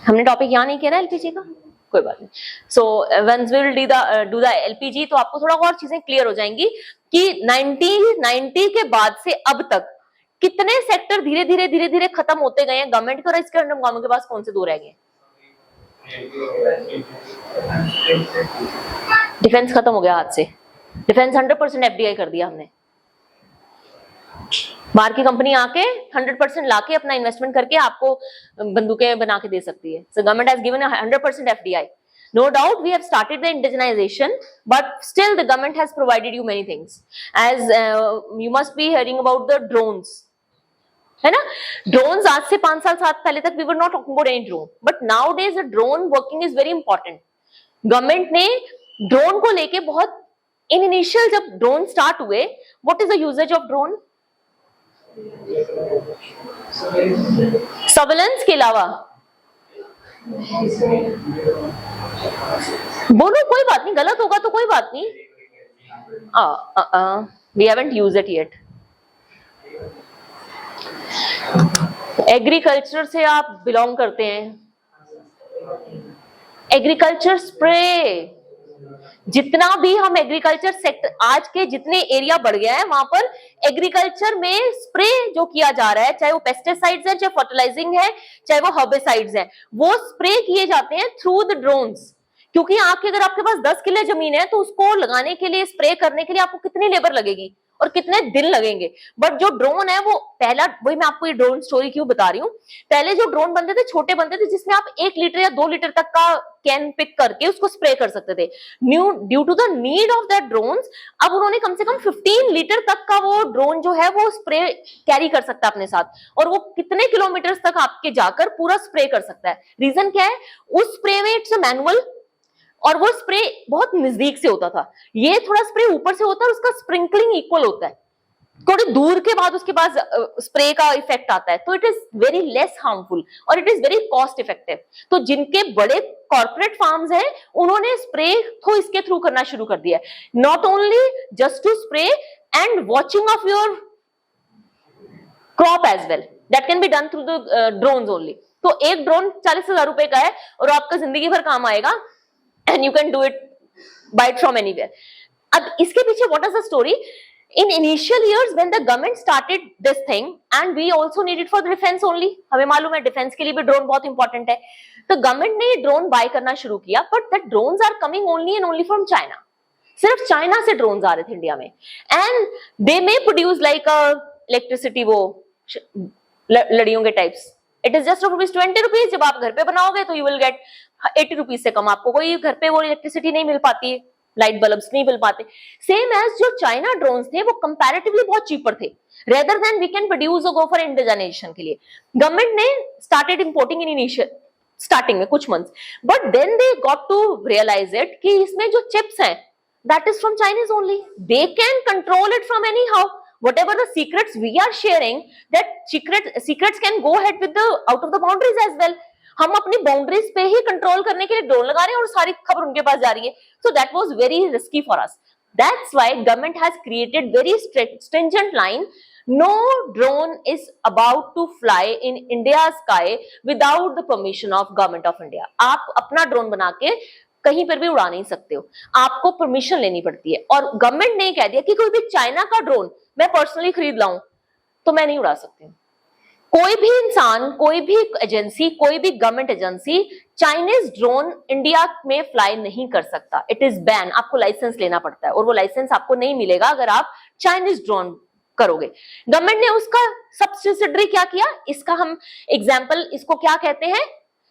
हमने टॉपिक यहाँ नहीं किया ना एलपीजी का, कोई बात नहीं। So once we will do the LPG, तो आपको थोड़ा और चीजें क्लियर हो जाएंगी कि 90 के बाद से अब तक कितने सेक्टर धीरे धीरे खत्म होते गए हैं गवर्नमेंट के, और इसके अंडर गवर्नमेंट के पास कौन से दो रह गए? डिफेंस खत्म हो गया हाथ से, डिफेंस 100% एफडीआई कर दिया हमने। बाहर की कंपनी आके 100% लाके अपना इन्वेस्टमेंट करके आपको बंदूकें बना के दे सकती है। So government has given 100% FDI. No doubt we have started the indigenization, but still the government has provided you many things. As you must be hearing about the drones, है ना? Drones आज से 5 साल पहले तक we were not talking about any drone, but nowadays the drone working is very important. Government ने ड्रोन को लेके बहुत, इन इनिशियल जब ड्रोन स्टार्ट हुए, what is the usage of drone? Surveillance के अलावा बोलो, कोई बात नहीं, गलत होगा तो कोई बात नहीं। We haven't used it yet. Agriculture से आप बिलोंग करते हैं, एग्रीकल्चर स्प्रे, जितना भी हम एग्रीकल्चर सेक्टर, आज के जितने एरिया बढ़ गया है वहां पर एग्रीकल्चर में स्प्रे जो किया जा रहा है, चाहे वो पेस्टिसाइड्स है, चाहे फर्टिलाइजिंग है, चाहे वो हर्बिसाइड्स है, वो स्प्रे किए जाते हैं थ्रू द ड्रोन्स। क्योंकि आपके अगर आपके पास 10 किले जमीन है तो उसको लगाने के लिए, स्प्रे करने के लिए आपको कितनी लेबर लगेगी और कितने दिन लगेंगे। बट जो ड्रोन है वो पहला, वही मैं आपको ये ड्रोन स्टोरी क्यों बता रही हूँ, पहले जो ड्रोन बनते थे छोटे बनते थे जिसमें आप 1 लीटर या 2 लीटर तक का कैन पिक करके उसको स्प्रे कर सकते थे। Due to the need of that drones, अब उन्होंने कम से कम 15 लीटर तक का वो ड्रोन जो है वो स्प्रे कैरी कर सकता है अपने साथ, और वो कितने किलोमीटर तक आपके जाकर पूरा स्प्रे कर सकता है। रीजन क्या है, उस स्प्रे में इट्स अ मैनुअल, और वो स्प्रे बहुत नजदीक से होता था, ये थोड़ा स्प्रे ऊपर से होता है और उसका स्प्रिंकलिंग इक्वल होता है, थोड़ी दूर के बाद उसके बाद स्प्रे का इफेक्ट आता है, तो it is very less harmful और it is very cost effective. तो जिनके बड़े कॉर्पोरेट फार्म्स हैं उन्होंने स्प्रे तो इसके थ्रू करना शुरू कर दिया है, not only just to spray and watching of your crop as well, that can be done through the drones only. तो एक ड्रोन 40,000 रुपए का है और आपका जिंदगी भर काम आएगा, and you can do it buy it from anywhere. अब इसके पीछे what is the story? In initial years when the government started this thing, and we also need it for the defense only, हमें मालूम है डिफेंस के लिए भी ड्रोन बहुत इंपॉर्टेंट है, तो गवर्नमेंट ने ड्रोन बाय करना शुरू किया, but that drones are coming only and only from China. सिर्फ चाइना से ड्रोन्स आ रहे थे इंडिया में, and they may produce like electricity, वो लड़ियों के टाइप्स, इट इज जस्ट ₹20। जब आप घर पे बनाओगे तो यू विल गेट 80 रुपीज से कम आपको कोई घर पे वो इलेक्ट्रिसिटी नहीं मिल पाती है, लाइट बल्ब्स नहीं मिल पाते। सेम एज जो चाइना ड्रोन्स थे वो कंपैरेटिवली बहुत चीपर थे, rather than we can produce और गो फॉर इंडिजनाइजेशन के लिए गवर्नमेंट ने started importing in initial starting में कुछ months, but then they got to realise it कि इसमें जो चिप्स हैं that is from Chinese only, they can control it from any how, whatever the secrets we are sharing, that secrets can go ahead with the out of the boundaries as well. हम अपनी बाउंड्रीज पे ही कंट्रोल करने के लिए ड्रोन लगा रहे हैं और सारी खबर उनके पास जा रही है, so that was very risky for us. That's why government has created very strict stringent line, no drone is about to fly in India's sky without the permission of government of India. आप अपना ड्रोन बना के कहीं पर भी उड़ा नहीं सकते हो, आपको परमिशन लेनी पड़ती है। और गवर्नमेंट ने कह दिया कि कोई भी चाइना का ड्रोन मैं पर्सनली खरीद लाऊं तो मैं नहीं उड़ा सकती हूँ। कोई भी इंसान, कोई भी एजेंसी, कोई भी government agency Chinese drone India में फ्लाई नहीं कर सकता, इट इज बैन। आपको लाइसेंस लेना पड़ता है और वो लाइसेंस आपको नहीं मिलेगा अगर आप चाइनीज ड्रोन करोगे। गवर्नमेंट ने उसका सब्सिडरी क्या किया, इसका हम एग्जाम्पल, इसको क्या कहते हैं,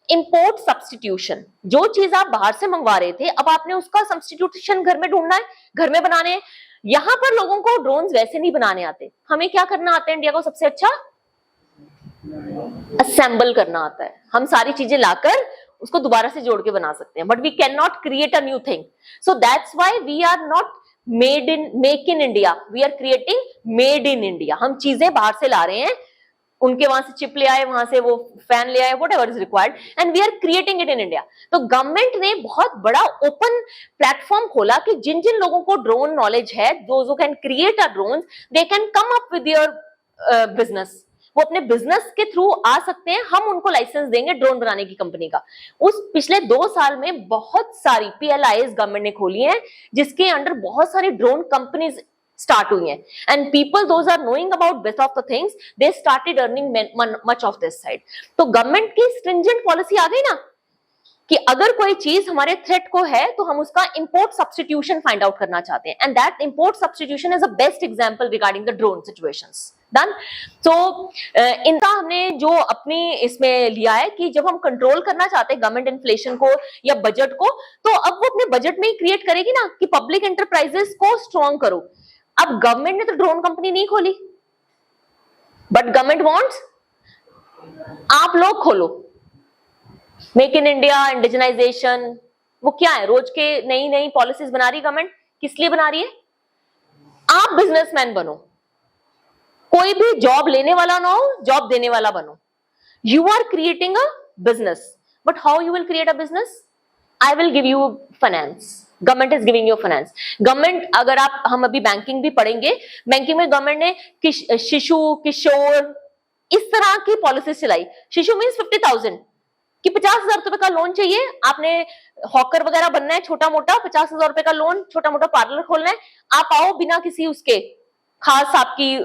इंपोर्ट सब्स्टिट्यूशन। जो चीज आप बाहर से मंगवा रहे थे अब आपने उसका सब्स्टिट्यूशन घर में ढूंढना है, घर में बनाने हैं। यहां पर लोगों को ड्रोन्स वैसे नहीं बनाने आते, हमें क्या करना आता है इंडिया को सबसे अच्छा, असेंबल करना आता है। हम सारी चीजें लाकर उसको दोबारा से जोड़ के बना सकते हैं, but we can not create a new thing, so that's why we are not make in India, we are creating made in India. हम चीजें बाहर से ला रहे हैं, उनके वहां से चिप ले आए, वहां से वो फैन ले आए, whatever is required, and we are creating it in India. तो गवर्नमेंट ने बहुत बड़ा ओपन प्लेटफॉर्म खोला कि जिन जिन लोगों को ड्रोन नॉलेज है, those who can create a drones, they can come up with your business, वो अपने बिजनेस के थ्रू आ सकते हैं, हम उनको लाइसेंस देंगे ड्रोन बनाने की कंपनी का। उस पिछले 2 साल में बहुत सारी PLIs गवर्नमेंट ने खोली हैं जिसके अंडर बहुत सारी ड्रोन कंपनीज स्टार्ट हुई हैं, and people those are knowing about best of the things, they started earning much of this side. तो गवर्नमेंट की स्ट्रिंजेंट पॉलिसी आ गई ना कि अगर कोई चीज हमारे थ्रेट को है तो हम उसका इंपोर्ट सब्स्टिट्यूशन फाइंड आउट करना चाहते हैं, and that import substitution is a best example regarding the drone situations. Done. So इनका हमने जो अपनी इसमें लिया है कि जब हम कंट्रोल करना चाहते हैं गवर्नमेंट इन्फ्लेशन को या बजट को, तो अब वो अपने बजट में ही क्रिएट करेगी ना कि पब्लिक एंटरप्राइजेस को स्ट्रॉन्ग करो। अब गवर्नमेंट ने तो ड्रोन कंपनी नहीं खोली, बट गवर्नमेंट वांट्स आप लोग खोलो। मेक इन इंडिया, इंडिजनाइजेशन, वो क्या है, रोज के नई नई पॉलिसीज बना रही गवर्नमेंट, किस लिए बना रही है, आप बिजनेसमैन बनो, कोई भी जॉब लेने वाला ना हो, जॉब देने वाला बनो. You are creating a business, but how you will create a business? I will give you finance. Government is giving you finance. Government, अगर आप, हम अभी बैंकिंग भी पढ़ेंगे, बैंकिंग में गवर्नमेंट ने शिशु, किशोर, इस तरह की पॉलिसीज चलाई. शिशु मीन्स 50,000 कि 50,000 रुपए का लोन चाहिए, आपने हॉकर वगैरह बनना है छोटा मोटा, 50,000 रुपए का लोन, छोटा मोटा पार्लर खोलना है, आप आओ बिना किसी उसके खास आपकी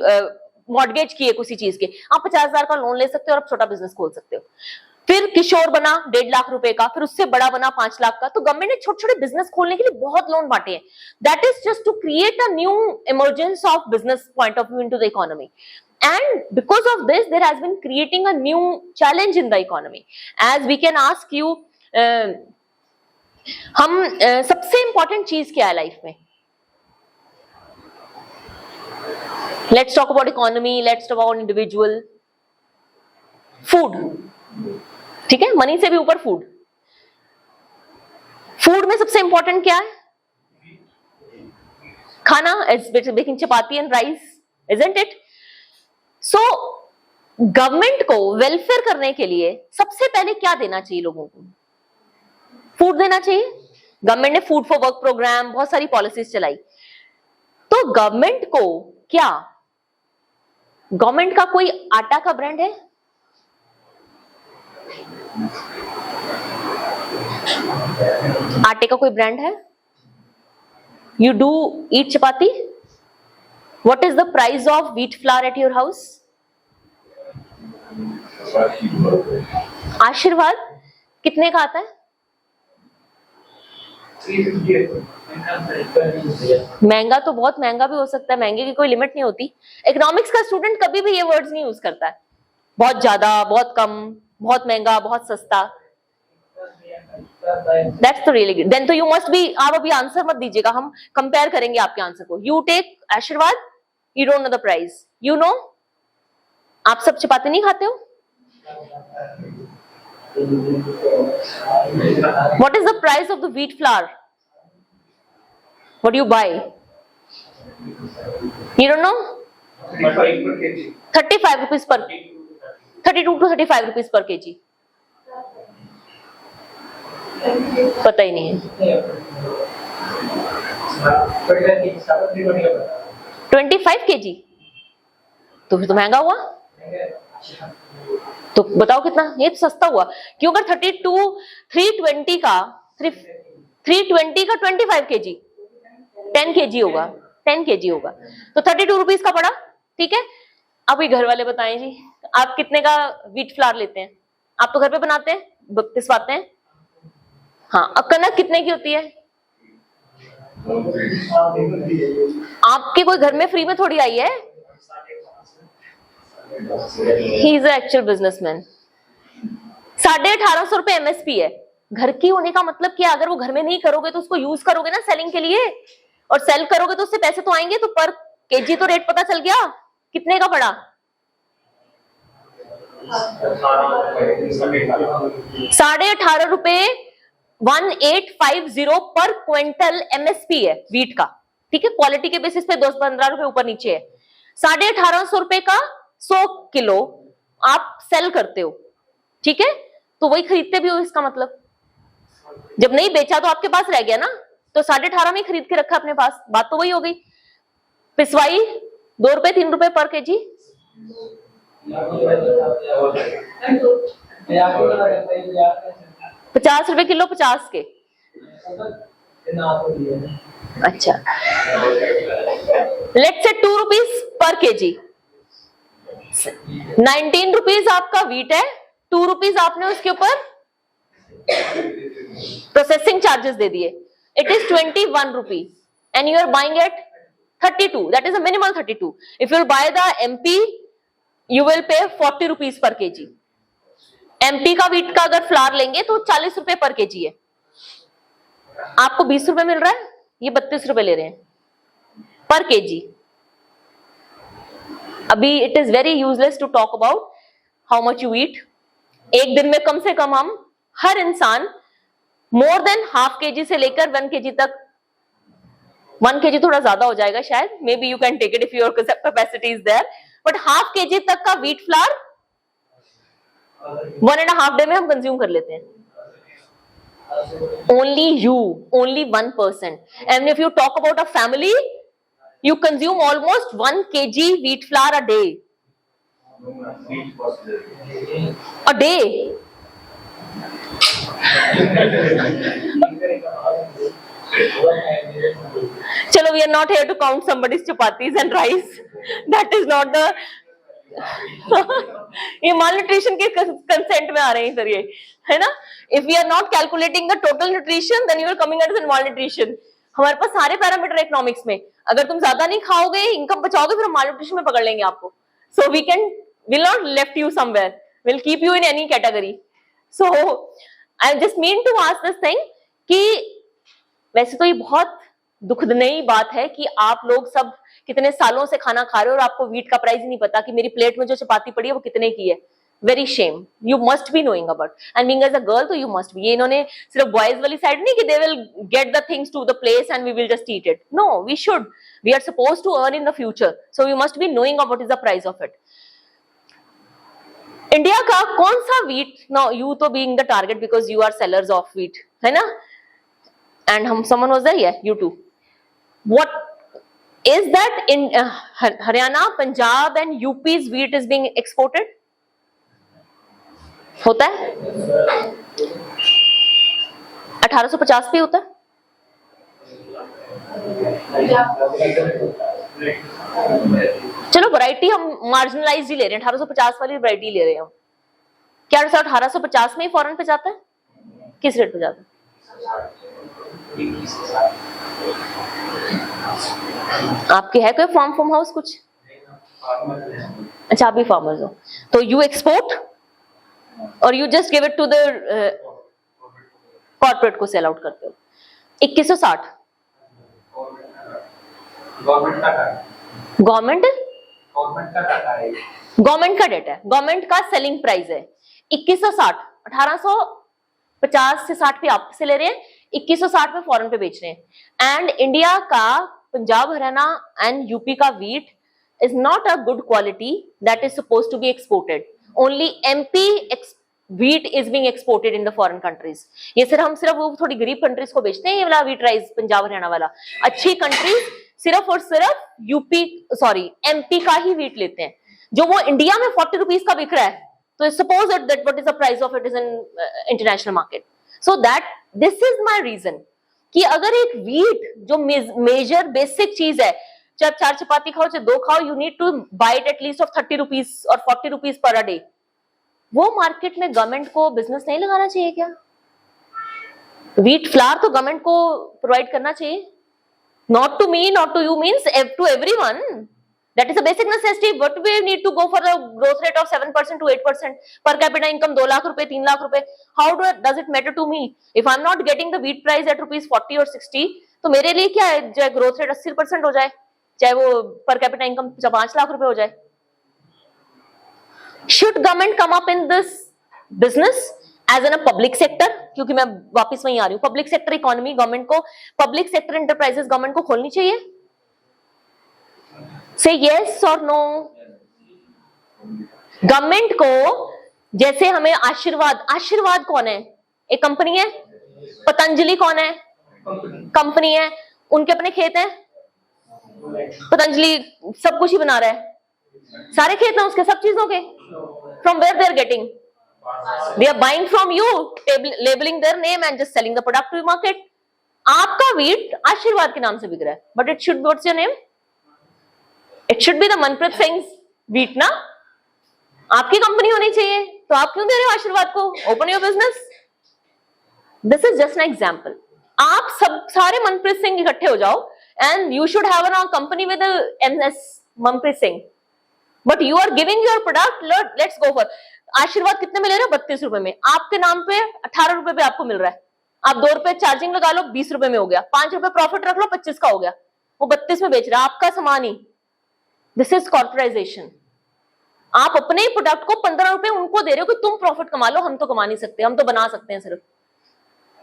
मॉर्गेज किए किसी चीज के, आप 50,000 का लोन ले सकते हो और आप छोटा बिजनेस खोल सकते हो. फिर किशोर बना 1.5 लाख रुपए का, फिर उससे बड़ा बना 5 लाख का. तो गवर्नमेंट ने छोटे छोटे बिजनेस खोलने के लिए बहुत लोन बांटे हैं. That is just to create a new emergence of business point of view into the economy. And because of this, there has been creating a new challenge in the economy. As we can ask you, हम सबसे इंपॉर्टेंट चीज क्या है लाइफ में? Let's talk about economy. Let's talk about individual. Food. ठीक है, मनी से भी ऊपर फूड. फूड में सबसे इंपॉर्टेंट क्या है? खाना. It's making chapati and rice, isn't it? So government को वेलफेयर करने के लिए सबसे पहले क्या देना चाहिए लोगों को? फूड देना चाहिए. गवर्नमेंट ने फूड फॉर वर्क प्रोग्राम, बहुत सारी पॉलिसीज चलाई. तो गवर्नमेंट को क्या, गवर्नमेंट का कोई आटा का ब्रांड है? आटे का कोई ब्रांड है? You do eat chapati? What is the price of wheat flour at your house? आशीर्वाद कितने का आता है? महंगा तो बहुत महंगा भी हो सकता है, महंगे की कोई लिमिट नहीं होती. इकोनॉमिक्स का स्टूडेंट कभी भी ये वर्ड्स नहीं यूज करता है. बहुत ज्यादा, बहुत कम, बहुत महंगा, बहुत सस्ता. That's the really good. Then तो you must be, आप अभी आंसर मत दीजिएगा, हम कंपेयर करेंगे आपके आंसर को. You take आशीर्वाद, you don't know the price. You know? आप सब चपाती नहीं खाते हो? What is the price of the wheat flour? What do you buy? You don't know? 35 rupees per, 32 to 35 rupees per kg. पता ही नहीं है. 25 kg तो फिर तो महंगा हुआ. तो बताओ कितना? ये तो सस्ता हुआ. क्यों? अगर 320 का 25 kg 10 kg होगा, 10 kg होगा तो 32 रुपीज का पड़ा. ठीक है. अब ये घर वाले बताएं जी, आप कितने का व्हीट फ्लावर लेते हैं? आप तो घर पे बनाते हैं, पिसवाते हैं. हाँ. अब कनक कितने की होती है? आपके कोई घर में फ्री में थोड़ी आई है. He is actual businessman. 1850 रुपए एमएसपी है. घर की होने का मतलब क्या? अगर वो घर में नहीं करोगे तो उसको यूज करोगे ना सेलिंग के लिए, और सेल करोगे तो उससे पैसे तो आएंगे. तो पर केजी तो रेट पता चल गया कितने का पड़ा. 18.5 रुपए 1850 पर क्विंटल एमएसपी है व्हीट का. ठीक है. क्वालिटी के बेसिस पे 10-15 रुपए ऊपर नीचे है. 1850 रुपए का 100 किलो आप सेल करते हो. ठीक है. तो वही खरीदते भी हो. इसका मतलब जब नहीं बेचा तो आपके पास रह गया ना, तो 18.5 में खरीद के रखा अपने पास. बात तो वही हो गई. पिसवाई 2 रुपए 3 रुपए पर केजी. ₹50 किलो 50 के. अच्छा. Let's say 2 rupees per KG. 19 rupees आपका व्हीट है. 2 रुपीज आपने उसके ऊपर प्रोसेसिंग चार्जेस दे दिए. It is 21 rupees and you are buying at 32. That is a minimal 32. If you buy the MP you will pay 40 rupees पर केजी. एमपी का व्हीट का अगर फ्लावर लेंगे तो 40 रुपए पर केजी है. आपको 20 रुपए मिल रहा है, ये 32 रुपए ले रहे हैं पर केजी. अभी it is very useless to talk about how much you eat. एक दिन में कम से कम हम हर इंसान मोर देन हाफ केजी से लेकर 1 केजी तक. 1 केजी थोड़ा ज्यादा हो जाएगा शायद. Maybe you can take it if your capacity is there. But half kg तक का व्हीट फ्लावर 1.5 डे में हम कंज्यूम कर लेते हैं. Only 1%. And if you talk about a family, you consume almost 1 kg wheat flour a day. A day. Chalo, we are not here to count somebody's chapatis and rice. That is not the. ये malnutrition के consent में आ रहे हैं सर, ये है ना. If we are not calculating the total nutrition, then you are coming under malnutrition. हमारे पास सारे पैरामीटर इकोनॉमिक्स में, अगर तुम ज्यादा नहीं खाओगे, इनकम बचाओगे, फिर malnutrition में पकड़ लेंगे आपको. So will not left you somewhere, will keep you in any category. So I just mean to ask this thing कि वैसे तो ये बहुत दुखदयी बात है कि आप लोग सब कितने सालों से खाना खा रहे हो और आपको व्हीट का प्राइस ही नहीं पता कि मेरी प्लेट में जो चपाती पड़ी है वो कितने की है. Very shame. You must be knowing about, and being as a girl तो यू मस्ट बी. ये इन्होंने सिर्फ बॉयज वाली साइड नहीं कि they will get the things to the place and we will just eat it. No, we should, we are supposed to earn in the future, so you must be knowing what is the price of it. India का कौन सा व्हीट, नो यू तो being the target because you are sellers of wheat, है ना, एंड हम समवन वाज देयर, या you too. What is that in Haryana, Punjab and UP's wheat is being exported? होता है 1850 पे होता है. चलो वैरायटी हम मार्जिनलाइज ही ले रहे हैं, 1850 वाली वैरायटी ले रहे हैं हम. क्या 1850 में ही फॉरेन पे जाता है? किस रेट पे जाता है? आपके है कोई फार्म हाउस कुछ? अच्छा, आप भी फार्मर्स हो, तो यू एक्सपोर्ट और you just give it to the corporate को सेल आउट करते हो. 2160 गवर्नमेंट का डेट है, गवर्नमेंट का सेलिंग प्राइस है 2160. 1850 से 60 पे आप से ले रहे हैं, 2160 पे फॉरेन पे बेच रहे हैं. एंड इंडिया का पंजाब, हरियाणा एंड यूपी का wheat is not a good quality that is supposed to be exported. Only MP wheat is being exported in the foreign countries. ये हम सिर्फ वो थोड़ी गरीब कंट्रीज को बेचते हैं ये वाला व्हीट राइस, पंजाब हरियाणा वाला. अच्छी कंट्रीज सिर्फ और सिर्फ एमपी का ही व्हीट लेते हैं, जो वो इंडिया में 40 रुपीज का बिक रहा है. तो suppose that what is the price of it is in international market. So that this is my reason कि अगर एक व्हीट जो मेजर बेसिक चीज है, चाहे 4 चपाती खाओ चाहे 2 खाओ, you need to buy it at least of 30 rupees और 40 रुपीज पर अ डे. वो मार्केट में गवर्नमेंट को बिजनेस नहीं लगाना चाहिए क्या? व्हीट फ्लावर तो गवर्नमेंट को प्रोवाइड करना चाहिए. Not to me, not to you, means to everyone. That is a basic necessity. What we need to go for a growth rate of 7% to 8%, per capita income 2 lakh रुपए 3 लाख रुपए. How does it matter to me if I'm not getting the wheat price at rupees 40 or 60? तो मेरे लिए क्या है, चाहे growth rate 80% हो जाए, चाहे वो per capita income 5 लाख रुपए हो जाए. Should government come up in this business as in a public sector? क्योंकि मैं वापस वहीं आ रही हूँ, पब्लिक सेक्टर इकोनॉमी गवर्नमेंट को, पब्लिक सेक्टर एंटरप्राइजेस गवर्नमेंट को खोलनी चाहिए. Say yes or no. Government को, जैसे हमें आशीर्वाद कौन है? एक कंपनी है. पतंजलि कौन है? कंपनी है. उनके अपने खेत हैं. पतंजलि सब कुछ ही बना रहा है, सारे खेत हैं उसके सब चीजों के. From where they are getting? They are buying from you, labeling their name and just selling the product to the market. आपका व्हीट आशीर्वाद के नाम से बिक रहा है, but it should be, what's your name? It should be the Manpreet Singh's wheat ना. आपकी कंपनी होनी चाहिए, तो आप क्यों दे रहे हो आशीर्वाद को? Open your business. This is just an example. आप सब सारे मनप्रीत सिंह इकट्ठे हो जाओ and you should have a company with MS Manpreet Singh, but you are giving your product. Let's go for Aashirvaad. कितने में ले रहे हो? 32 रुपए में. आपके नाम पे 18 रुपए पे आपको मिल रहा है. आप 2 रुपए चार्जिंग लगा लो, 20 रुपए में हो गया. 5 रुपए प्रॉफिट रख लो, 25 का हो गया. वो 32 में बेच रहा है आपका सामान ही. This is कॉर्पोराइजेशन. आप अपने ही प्रोडक्ट को 15 रुपए उनको दे रहे हो कि तुम प्रॉफिट कमा लो, हम तो कमा नहीं सकते, हम तो बना सकते हैं सिर्फ.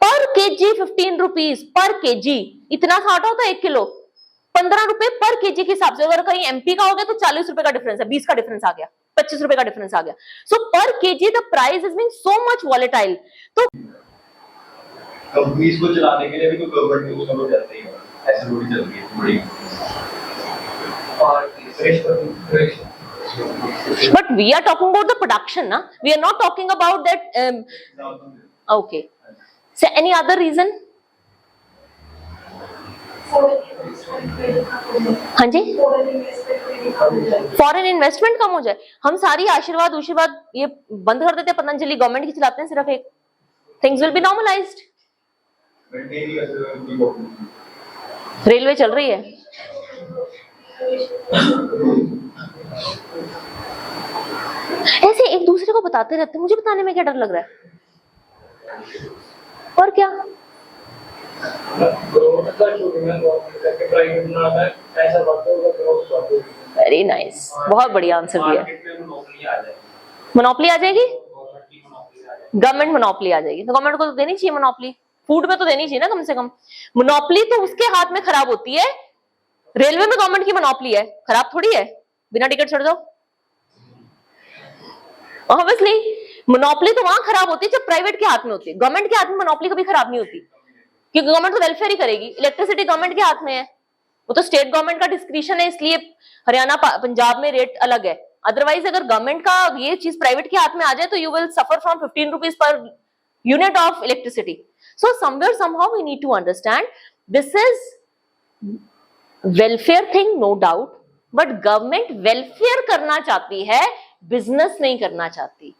पर केजी 15 रुपीज पर केजी. इतना सा आटा होता है 1 किलो. ₹15 पर केजी के हिसाब से, अगर कहीं एमपी का हो गया तो ₹40 का डिफरेंस है, 20 का डिफरेंस आ गया, ₹25 का डिफरेंस आ गया. सो पर KG the price is being so much volatile. तो कंपनीज को चलाने के लिए भी तो गवर्नमेंट को सपोर्ट करते ही है, ऐसे थोड़ी चल रही है बड़ी. और but we are talking about the production, na? We are not talking about that. Okay. So any other reason? हाँ जी, फॉरेन इन्वेस्टमेंट कम हो जाए. हम सारी आशीर्वाद ये बंद कर देते हैं, पतंजलि गवर्नमेंट की चलाते हैं सिर्फ एक. Things will be normalised. Railway चल रही है. ऐसे एक दूसरे को बताते रहते हैं, मुझे बताने में क्या डर लग रहा है. और क्या वेरी नाइस, बहुत बढ़िया आंसर दिया. मोनोपोली आ जाएगी, गवर्नमेंट मोनोपोली आ जाएगी. तो गवर्नमेंट को तो देनी चाहिए मोनोपोली, फूड में तो देनी चाहिए ना कम से कम. मोनोपोली तो उसके हाथ में खराब होती है. रेलवे में गवर्नमेंट की मोनोपोली है, खराब थोड़ी है, बिना टिकट चढ़ जाओ. ऑब्वियसली मोनोपोली तो वहां खराब होती है जब प्राइवेट के हाथ में होती है. गवर्नमेंट के हाथ में मोनोपोली कभी खराब नहीं होती, क्योंकि गवर्नमेंट तो वेलफेयर ही करेगी. इलेक्ट्रिसिटी गवर्नमेंट के हाथ में है, वो तो स्टेट गवर्नमेंट का डिस्क्रिशन है, इसलिए हरियाणा पंजाब में रेट अलग है. अदरवाइज अगर गवर्नमेंट का ये चीज प्राइवेट के हाथ में आ जाए तो you will suffer from ₹15 per unit of electricity. So somewhere somehow we need to understand this is welfare thing, no doubt, but government welfare करना चाहती है, बिजनेस नहीं करना चाहती.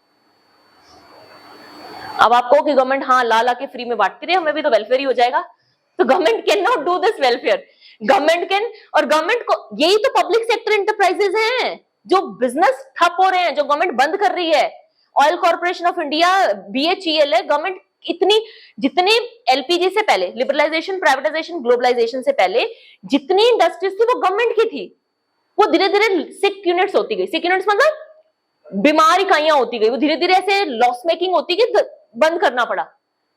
अब आप कहो कि गवर्नमेंट हाँ ला के फ्री में बांटती रहे, हमें भी तो वेलफेयर ही हो जाएगा. तो government can not do this welfare. Government can, और गवर्नमेंट को यही तो पब्लिक सेक्टर इंटरप्राइजेस हैं जो बिजनेस ठप हो रहे हैं, जो गवर्नमेंट बंद कर रही है. Oil corporation of India, BHEL है. गवर्नमेंट इतनी, जितनी LPG से पहले, लिबरलाइजेशन, प्राइवेटाइजेशन, ग्लोबलाइजेशन से पहले जितनी इंडस्ट्रीज थी वो गवर्नमेंट की थी. वो धीरे धीरे सिक यूनिट्स होती गई. सिक यूनिट्स मतलब बीमार इकाइयां होती गई. वो धीरे धीरे ऐसे लॉस मेकिंग होती गई, बंद करना पड़ा.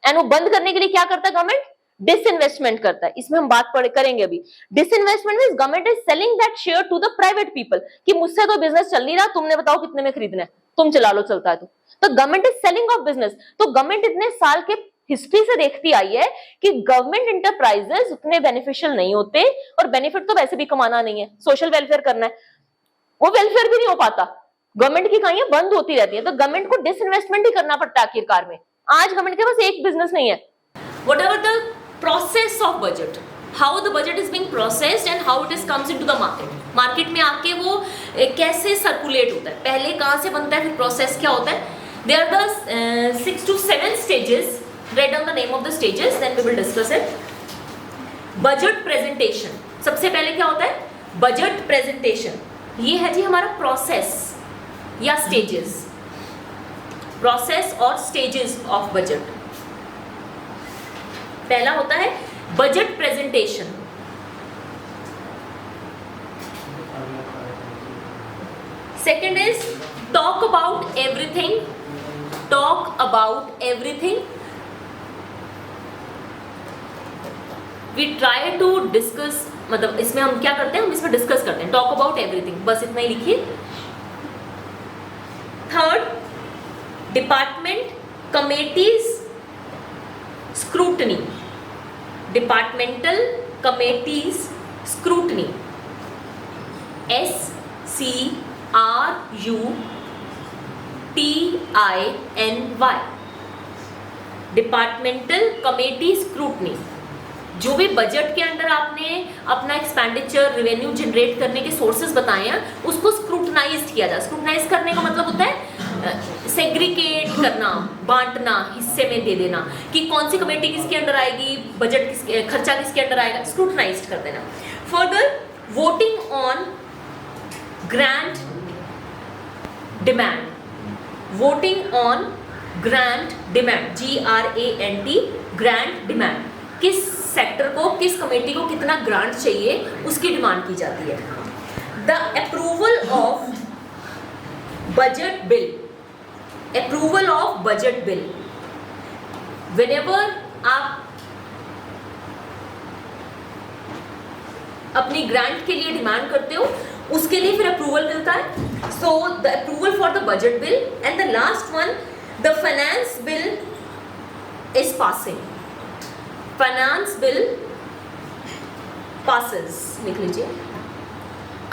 एंड वो बंद करने के लिए क्या करता है गवर्नमेंट? डिसइन्वेस्टमेंट करता है. इसमें हम बात करेंगे अभी. Disinvestment means government is selling that share to the private people कि मुझसे तो बिजनेस चल नहीं रहा, तुमने बताओ कितने में खरीदना है, तुम चला लो, चलता है तो government is selling of business. तो गवर्नमेंट इतने साल के हिस्ट्री से देखती आई है कि गवर्नमेंट इंटरप्राइजेस उतने बेनिफिशियल नहीं होते, और बेनिफिट तो वैसे भी कमाना नहीं है, सोशल वेलफेयर करना है, वो वेलफेयर भी नहीं हो पाता. गवर्नमेंट की इकाइयां बंद होती रहती है, तो गवर्नमेंट को डिसइन्वेस्टमेंट ही करना पड़ता है आखिरकार में. आज गवर्नमेंट के पास एक बिजनेस नहीं है. Whatever the process of budget, how the budget is being processed and how it is comes into the market. Market में आके वो कैसे सर्कुलेट होता है, पहले कहाँ से बनता है, फिर प्रोसेस क्या होता है. There are the 6 to 7 stages. Write down the name of the stages, then we will discuss it. Budget presentation. सबसे पहले क्या होता है? Budget presentation. ये है जी हमारा प्रोसेस या स्टेजेस. प्रोसेस और स्टेजेस ऑफ बजट. पहला होता है budget presentation. Second is talk about everything. Talk about everything. We try to discuss, मतलब इसमें हम क्या करते हैं, हम इसमें डिस्कस करते हैं. टॉक अबाउट एवरीथिंग, बस इतना ही लिखिए. Third, department committees scrutiny. Departmental committees scrutiny. SCRUTINY. Departmental committee scrutiny. जो भी बजट के अंदर आपने अपना एक्सपेंडिचर, रेवेन्यू जनरेट करने के सोर्सेज बताए हैं, उसको स्क्रूटनाइज किया जाए. स्क्रूटनाइज करने का मतलब होता है सेग्रीगेट करना, बांटना, हिस्से में दे देना कि कौन सी कमेटी किसके अंदर आएगी, बजट खर्चा किसके अंदर आएगा, स्क्रूटनाइज कर देना. Further, voting on grant demand. Voting on grant demand, GRANT, grant demand. किस सेक्टर को, किस कमेटी को कितना ग्रांट चाहिए, उसकी डिमांड की जाती है. The approval of budget bill. Approval of budget bill. Whenever आप अपनी ग्रांट के लिए डिमांड करते हो, उसके लिए फिर अप्रूवल मिलता है। So the approval for the budget bill and the last one the finance bill is passing. Finance bill passes, लिख लीजिए।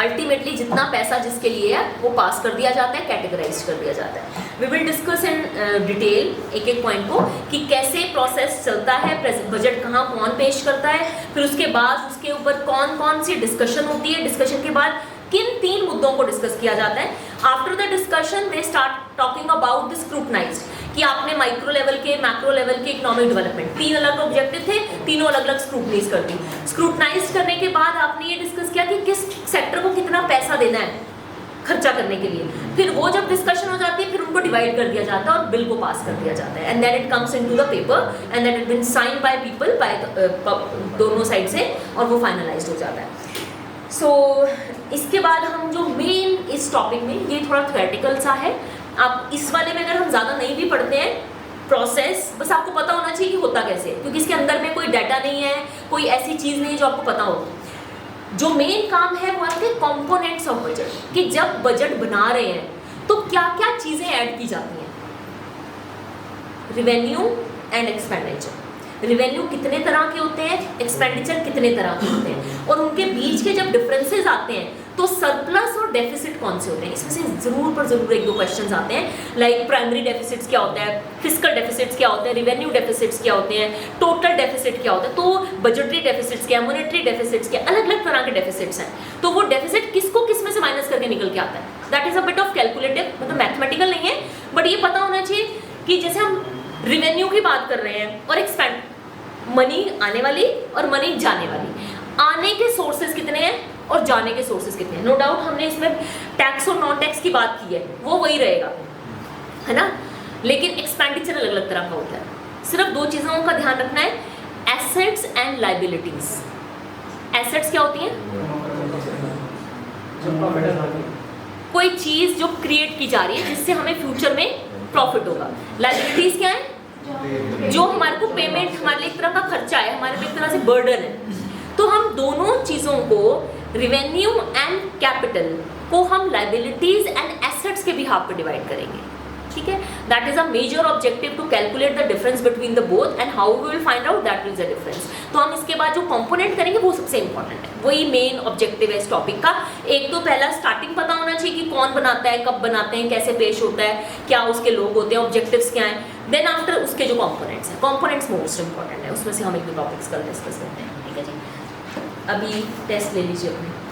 अल्टीमेटली जितना पैसा जिसके लिए है वो पास कर दिया जाता है, कैटेगराइज कर दिया जाता है। We will discuss in detail एक एक पॉइंट को कि कैसे प्रोसेस चलता है, बजट कहाँ कौन पेश करता है, फिर उसके बाद उसके ऊपर कौन कौन सी डिस्कशन होती है, डिस्कशन के बाद किन 3 मुद्दों को डिस्कस किया जाता है। After the discussion they start talking about the scrutinised, कि आपने माइक्रो लेवल के, मैक्रो लेवल के, इकोनॉमिक डेवलपमेंट, 3 अलग ऑब्जेक्टिव थे, तीनों अलग अलग स्क्रूटनाइज कर दी। स्क्रूटनाइज करने के बाद आपने ये डिस्कस किया कि किस सेक्टर को कितना पैसा देना है खर्चा करने के लिए। फिर वो जब डिस्कशन हो जाती है फिर उनको डिवाइड कर दिया जाता है और बिल को पास कर दिया जाता है, and then it comes into the paper and then it been sign by people, by दोनों साइड से, और वो फाइनलाइज्ड हो जाता है। सो इसके बाद हम जो मेन इस टॉपिक में, ये थोड़ा थ्योरेटिकल सा है, आप इस वाले में अगर हम ज़्यादा नहीं भी पढ़ते हैं प्रोसेस, बस आपको पता होना चाहिए कि होता कैसे है, क्योंकि इसके अंदर में कोई डाटा नहीं है, कोई ऐसी चीज़ नहीं है जो आपको पता हो। जो मेन काम है वो आपके कंपोनेंट्स ऑफ बजट, कि जब बजट बना रहे हैं तो क्या क्या चीज़ें ऐड की जाती हैं। रिवेन्यू एंड एक्सपेंडिचर, रिवेन्यू कितने तरह के होते हैं, एक्सपेंडिचर कितने तरह के होते हैं, और उनके बीच के जब डिफरेंसेस आते हैं तो सरप्लस और डेफिसिट कौन से होते हैं। इसमें से ज़रूर पर ज़रूर 1-2 क्वेश्चंस आते हैं, लाइक प्राइमरी डेफिसिट्स क्या होता है, फिस्कल डेफिसिट्स क्या होते हैं, रिवेन्यू डेफिसिट्स क्या होते हैं, टोटल डेफिसिट क्या होता है, तो बजटरी डेफिसिट्स क्या है, मॉनेटरी डेफिसिट्स क्या, अलग अलग तरह के डेफिसिट्स हैं। तो वो डेफिसिट किसको किस में से माइनस करके निकल के आता है, that is a bit of calculative, मतलब मैथमेटिकल नहीं है, बट ये पता होना चाहिए कि जैसे हम रिवेन्यू की बात कर रहे हैं और एक्सपेंड, मनी आने वाली और मनी जाने वाली, आने के सोर्सेज कितने हैं और जाने के सोर्सेज कितने हैं। नो डाउट हमने इसमें टैक्स और नॉन टैक्स की बात की है, वो वही रहेगा, है ना, लेकिन एक्सपेंडिचर अलग अलग तरह का होता है। सिर्फ 2 चीज़ों का ध्यान रखना है, एसेट्स एंड लाइबिलिटीज। एसेट्स क्या होती हैं, कोई चीज़ जो क्रिएट की जा रही है जिससे हमें फ्यूचर में प्रॉफिट होगा। लाइबिलिटीज क्या है, जो हमारे को पेमेंट, हमारे लिए एक तरह का खर्चा है, हमारे पे एक तरह से बर्डन है। तो हम दोनों चीज़ों को, रिवेन्यू एंड कैपिटल को हम लाइबिलिटीज एंड एसेट्स के बिहाफ पे डिवाइड करेंगे, ठीक है। That is a major objective to calculate the difference between the both and how we will find out that is the difference. तो हम इसके बाद जो कंपोनेंट करेंगे वो सबसे इंपॉर्टेंट है, वही मेन ऑब्जेक्टिव है इस टॉपिक का। एक तो पहला स्टार्टिंग पता होना चाहिए कि कौन बनाता है, कब बनाते हैं, कैसे पेश होता है, क्या उसके लोग होते हैं, ऑब्जेक्टिव्स क्या हैं, देन आफ्टर उसके जो कंपोनेंट्स हैं। कंपोनेंट्स मोस्ट इंपॉर्टेंट है, उसमें से हम एक दो टॉपिक्स कल डिस्कस करते हैं, ठीक है जी। अभी टेस्ट ले लीजिए अपने।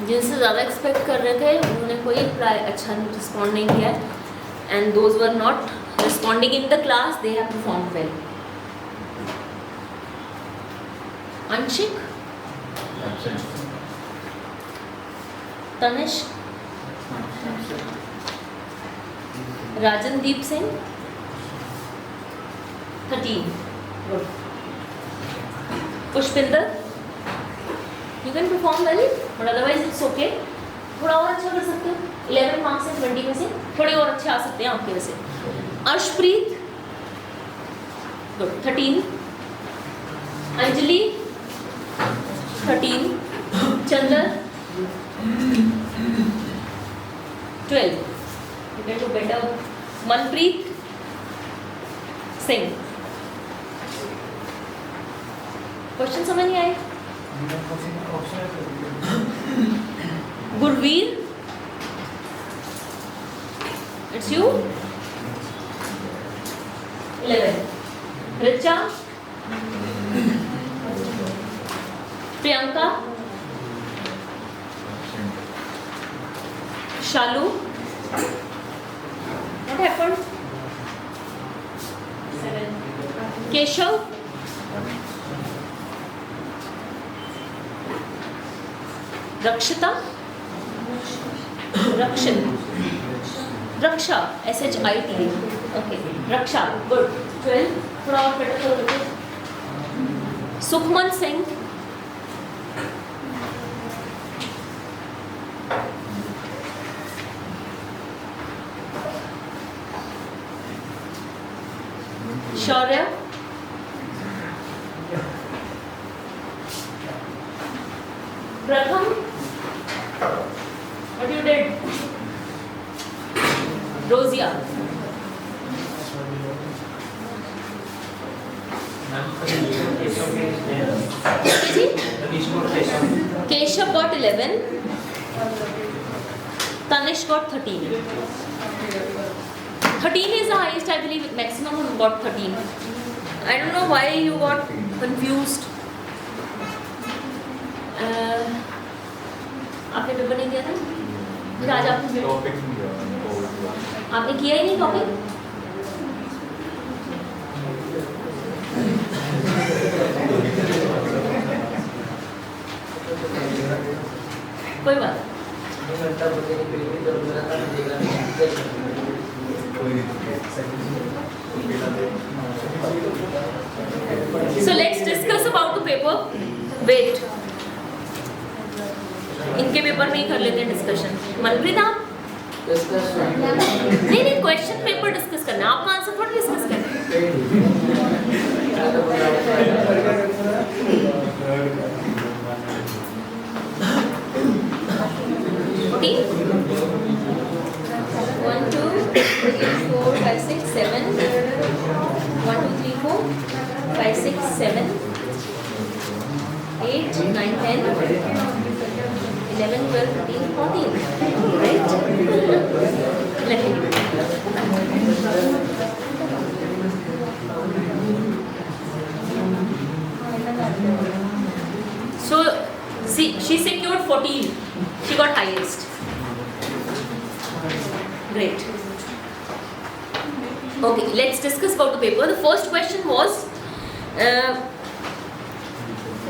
जिनसे ज़्यादा एक्सपेक्ट कर रहे थे उन्होंने कोई अच्छा रिस्पॉन्ड नहीं किया, and those were not responding in the class they have performed well. Anshik, Tanishk, Rajandeep Singh 13, Pushpinder you can perform well but otherwise it's okay, थोड़ा और अच्छा कर सकते हो, 11 मार्क्स से 20 में से थोड़े और अच्छे आ सकते हैं आपके वैसे। Arshpreet good 13, Anjali 13, Chander 12, you can do better। Manpreet Singh, question समझ नहीं आए। Gurveer it's you 11, Richa, Priyanka Shalu, what happened? Keshav, Rakshita, Rakshan, Raksha, SHIT, okay, Raksha, good, 12, थोड़ा और better करोगे, सुखमन सिंह, शौर्य, प्रथम, what you did? Rozia, Keshav got 11, Tanish got 13. 13 is the highest, I believe. Maximum got 13. I don't know why you got confused. आपने पेपर नहीं दिया था? फिर आज आपने किया ही नहीं टॉपिक? कोई बात। So let's discuss about the paper. Wait. इनके पेपर में ही कर लेते हैं डिस्कशन। मनप्रीत आप? नहीं क्वेश्चन पेपर डिस्कस करना है, आपका आंसर थोड़ा डिस्कस करना है। 1 2 3 4 5 6 7 1 2 3 4 5 6 7 8 9 10 11 12 13 14 right? Let me so see, she secured 14, she got highest. Great. Okay, let's discuss about the paper. The first question was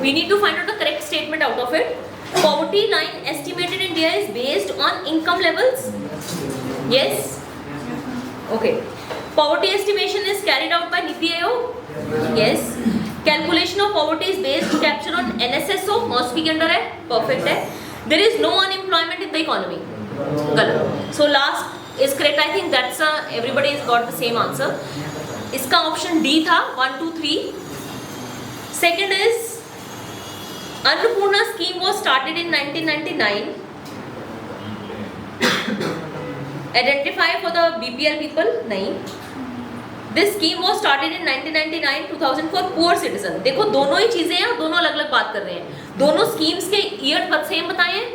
we need to find out the correct statement out of it. Poverty line estimated in India is based on income levels. Yes. Okay. Poverty estimation is carried out by Niti Aayog. Yes. Calculation of poverty is based to capture on NSSO. Most के अंदर है. Perfect है. There is no unemployment in the economy. गलत. So last is correct. I think that's everybody has got the same answer. इसका option D था 1 2 3. Second is Annapurna scheme was started in 1999. Identify for the BPL people? नहीं. This scheme was started in 1999-2000 for poor citizen. देखो दोनों ही चीजें हैं, दोनों अलग अलग बात कर रहे हैं. दोनों schemes के ईयर सेम बताए हैं.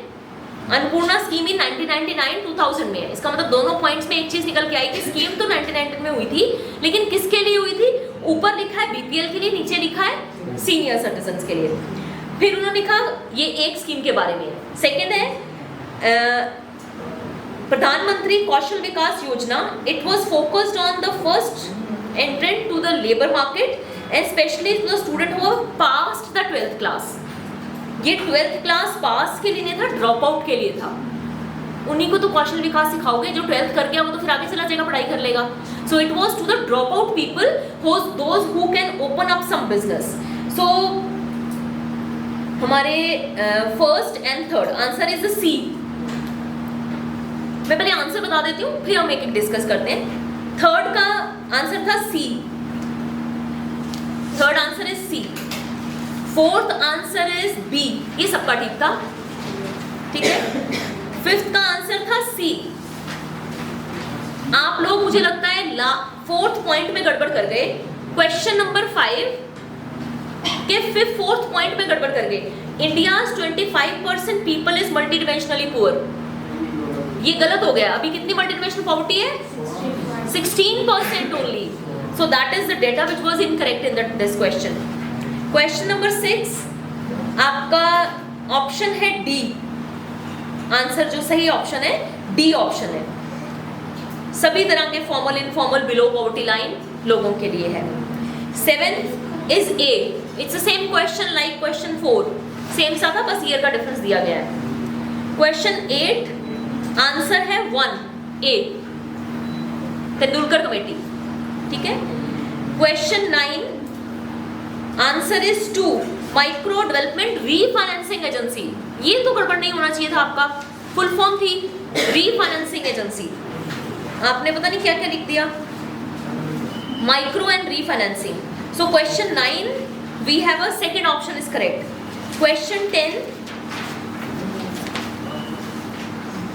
अन्नपूर्णा स्कीम ही 1999-2000 में है. इसका मतलब दोनों पॉइंट्स में एक चीज निकल के आई कि स्कीम तो 1999 में हुई थी, लेकिन किसके लिए हुई थी? ऊपर लिखा है बीपीएल के लिए, नीचे लिखा है सीनियर सिटीजन्स के लिए. फिर उन्होंने लिखा ये एक स्कीम के बारे में. सेकेंड है प्रधानमंत्री Kaushal Vikas Yojana. It was focused on the first entrant to the labour market and specially the student who have passed the 12th class. ये 12th क्लास पास के लिए नहीं था, ड्रॉप आउट के लिए था. उन्हीं को तो कौशल विकास सिखाओगे. जो 12th कर गया वो तो फिर आगे चला जाएगा, पढ़ाई कर लेगा. So it was to the drop out people, those who can open up some business. So हमारे first and third answer is the C. मैं पहले आंसर बता देती हूँ, फिर हम एक एक डिस्कस करते हैं. थर्ड का आंसर था C. Third answer is C. Fourth answer is B. ये सबका ठीक था, ठीक है. फिफ्थ का आंसर था सी. आप लोग मुझे लगता है फोर्थ पॉइंट में गड़बड़ कर गए. क्वेश्चन नंबर 5 के फोर्थ पॉइंट में गड़बड़ कर गए. India's 25% people is multidimensionally poor. ये गलत हो गया. अभी कितनी मल्टीडिमेंशनल पॉवर्टी है? 16% only. So that is the data which was incorrect in this question. Question number 6 आपका ऑप्शन है डी. आंसर जो सही ऑप्शन है डी ऑप्शन है, सभी तरह के formal informal below poverty line लोगों के लिए है। 7th is a, it's the same question like question 4, same सा था, बस ईयर का डिफरेंस दिया गया है। क्वेश्चन 8 आंसर है 1 ए, तेंदुलकर कमेटी, ठीक है। Question 9 answer is 2 micro development refinancing agency. ये तो गड़बड़ नहीं होना चाहिए था, आपका फुल फॉर्म थी रीफाइनेंसिंग एजेंसी, आपने पता नहीं क्या क्या लिख दिया, micro and refinancing. So question 9 we have a second option is correct. Question 10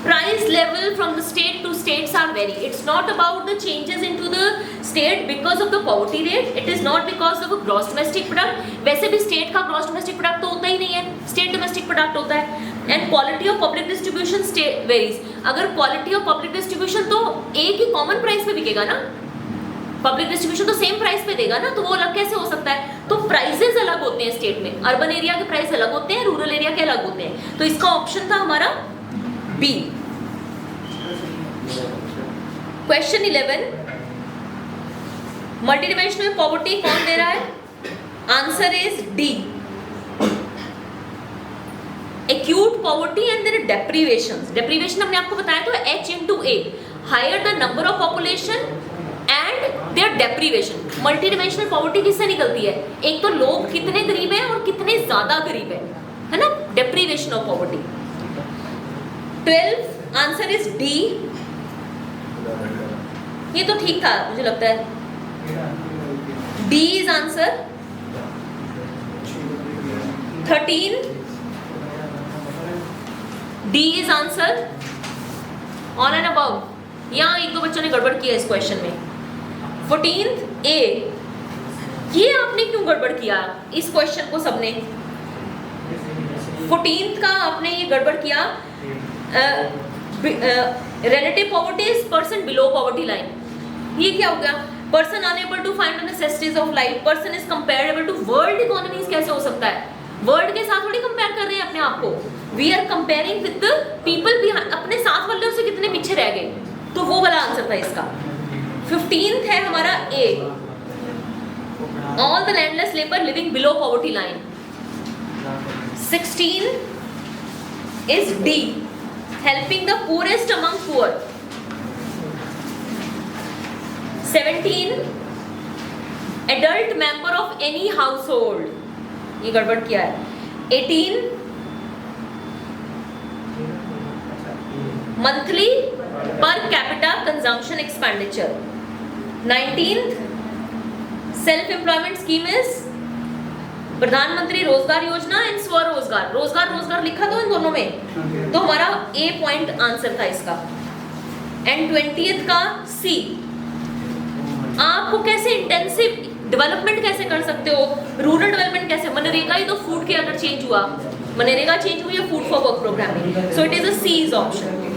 price level from the state to states are vary. It's not about the changes into the state because of the poverty rate. It is not because of a gross domestic product. वैसे भी state का gross domestic product तो होता ही नहीं है, state domestic product होता है। And quality of public distribution state varies. अगर quality of public distribution तो एक ही common price पे बिकेगा ना, पब्लिक डिस्ट्रीब्यूशन तो सेम प्राइस पे देगा ना, तो वो अलग कैसे हो सकता है? तो प्राइसेस अलग होते हैं स्टेट में, अर्बन एरिया के प्राइस अलग होते हैं, रूरल एरिया के अलग होते हैं। तो इसका ऑप्शन था हमारा बी। क्वेश्चन 11 मल्टीडिमेंशनल पॉवर्टी कौन दे रहा है? Answer is D acute poverty and their deprivations. Deprivation हमने आपको बताया तो H into A, higher the number of population and their deprivation. Multidimensional poverty किससे निकलती है? एक तो लोग कितने गरीब हैं और कितने ज्यादा गरीब है ना, deprivation of poverty. 12 answer is D, ये तो ठीक था मुझे लगता है, D is answer. 13 D is answer. On and above, यहाँ एक दो बच्चों ने गड़बड़ किया इस क्वेश्चन में। 14th ए, ये आपने क्यों गड़बड़ किया इस क्वेश्चन को? सबने 14th का आपने ये गड़बड़ किया। Relative poverty is person below poverty line, ये क्या हो गया? Person unable to find the necessities of life, person is comparable to world economies, कैसे हो सकता है? वर्ल्ड के साथ थोड़ी कंपेयर कर रहे हैं अपने आप को, we are comparing with the people behind, अपने साथ वाले से कितने पीछे रह गए, तो वो वाला आंसर था इसका। 15th है हमारा A, all the landless labour living below poverty line. 16 is D, helping the poorest among poor. 17 adult member of any household, ये गड़बड़ किया है। 18 monthly per capita consumption expenditure. 19 self employment scheme is Pradhan Mantri Rozgar योजना एंड स्वरोजगार। रोजगार रोजगार लिखा तो इन दोनों में, तो हमारा ए पॉइंट आंसर था इसका। एंड 20th का सी, आपको कैसे इंटेंसिव डेवलपमेंट कैसे कर सकते हो, रूरल डेवलपमेंट कैसे? मनरेगा ही तो फूड के अगर चेंज हुआ, मनरेगा चेंज हुई है फूड फॉर वर्क प्रोग्राम में, so it is a C is option.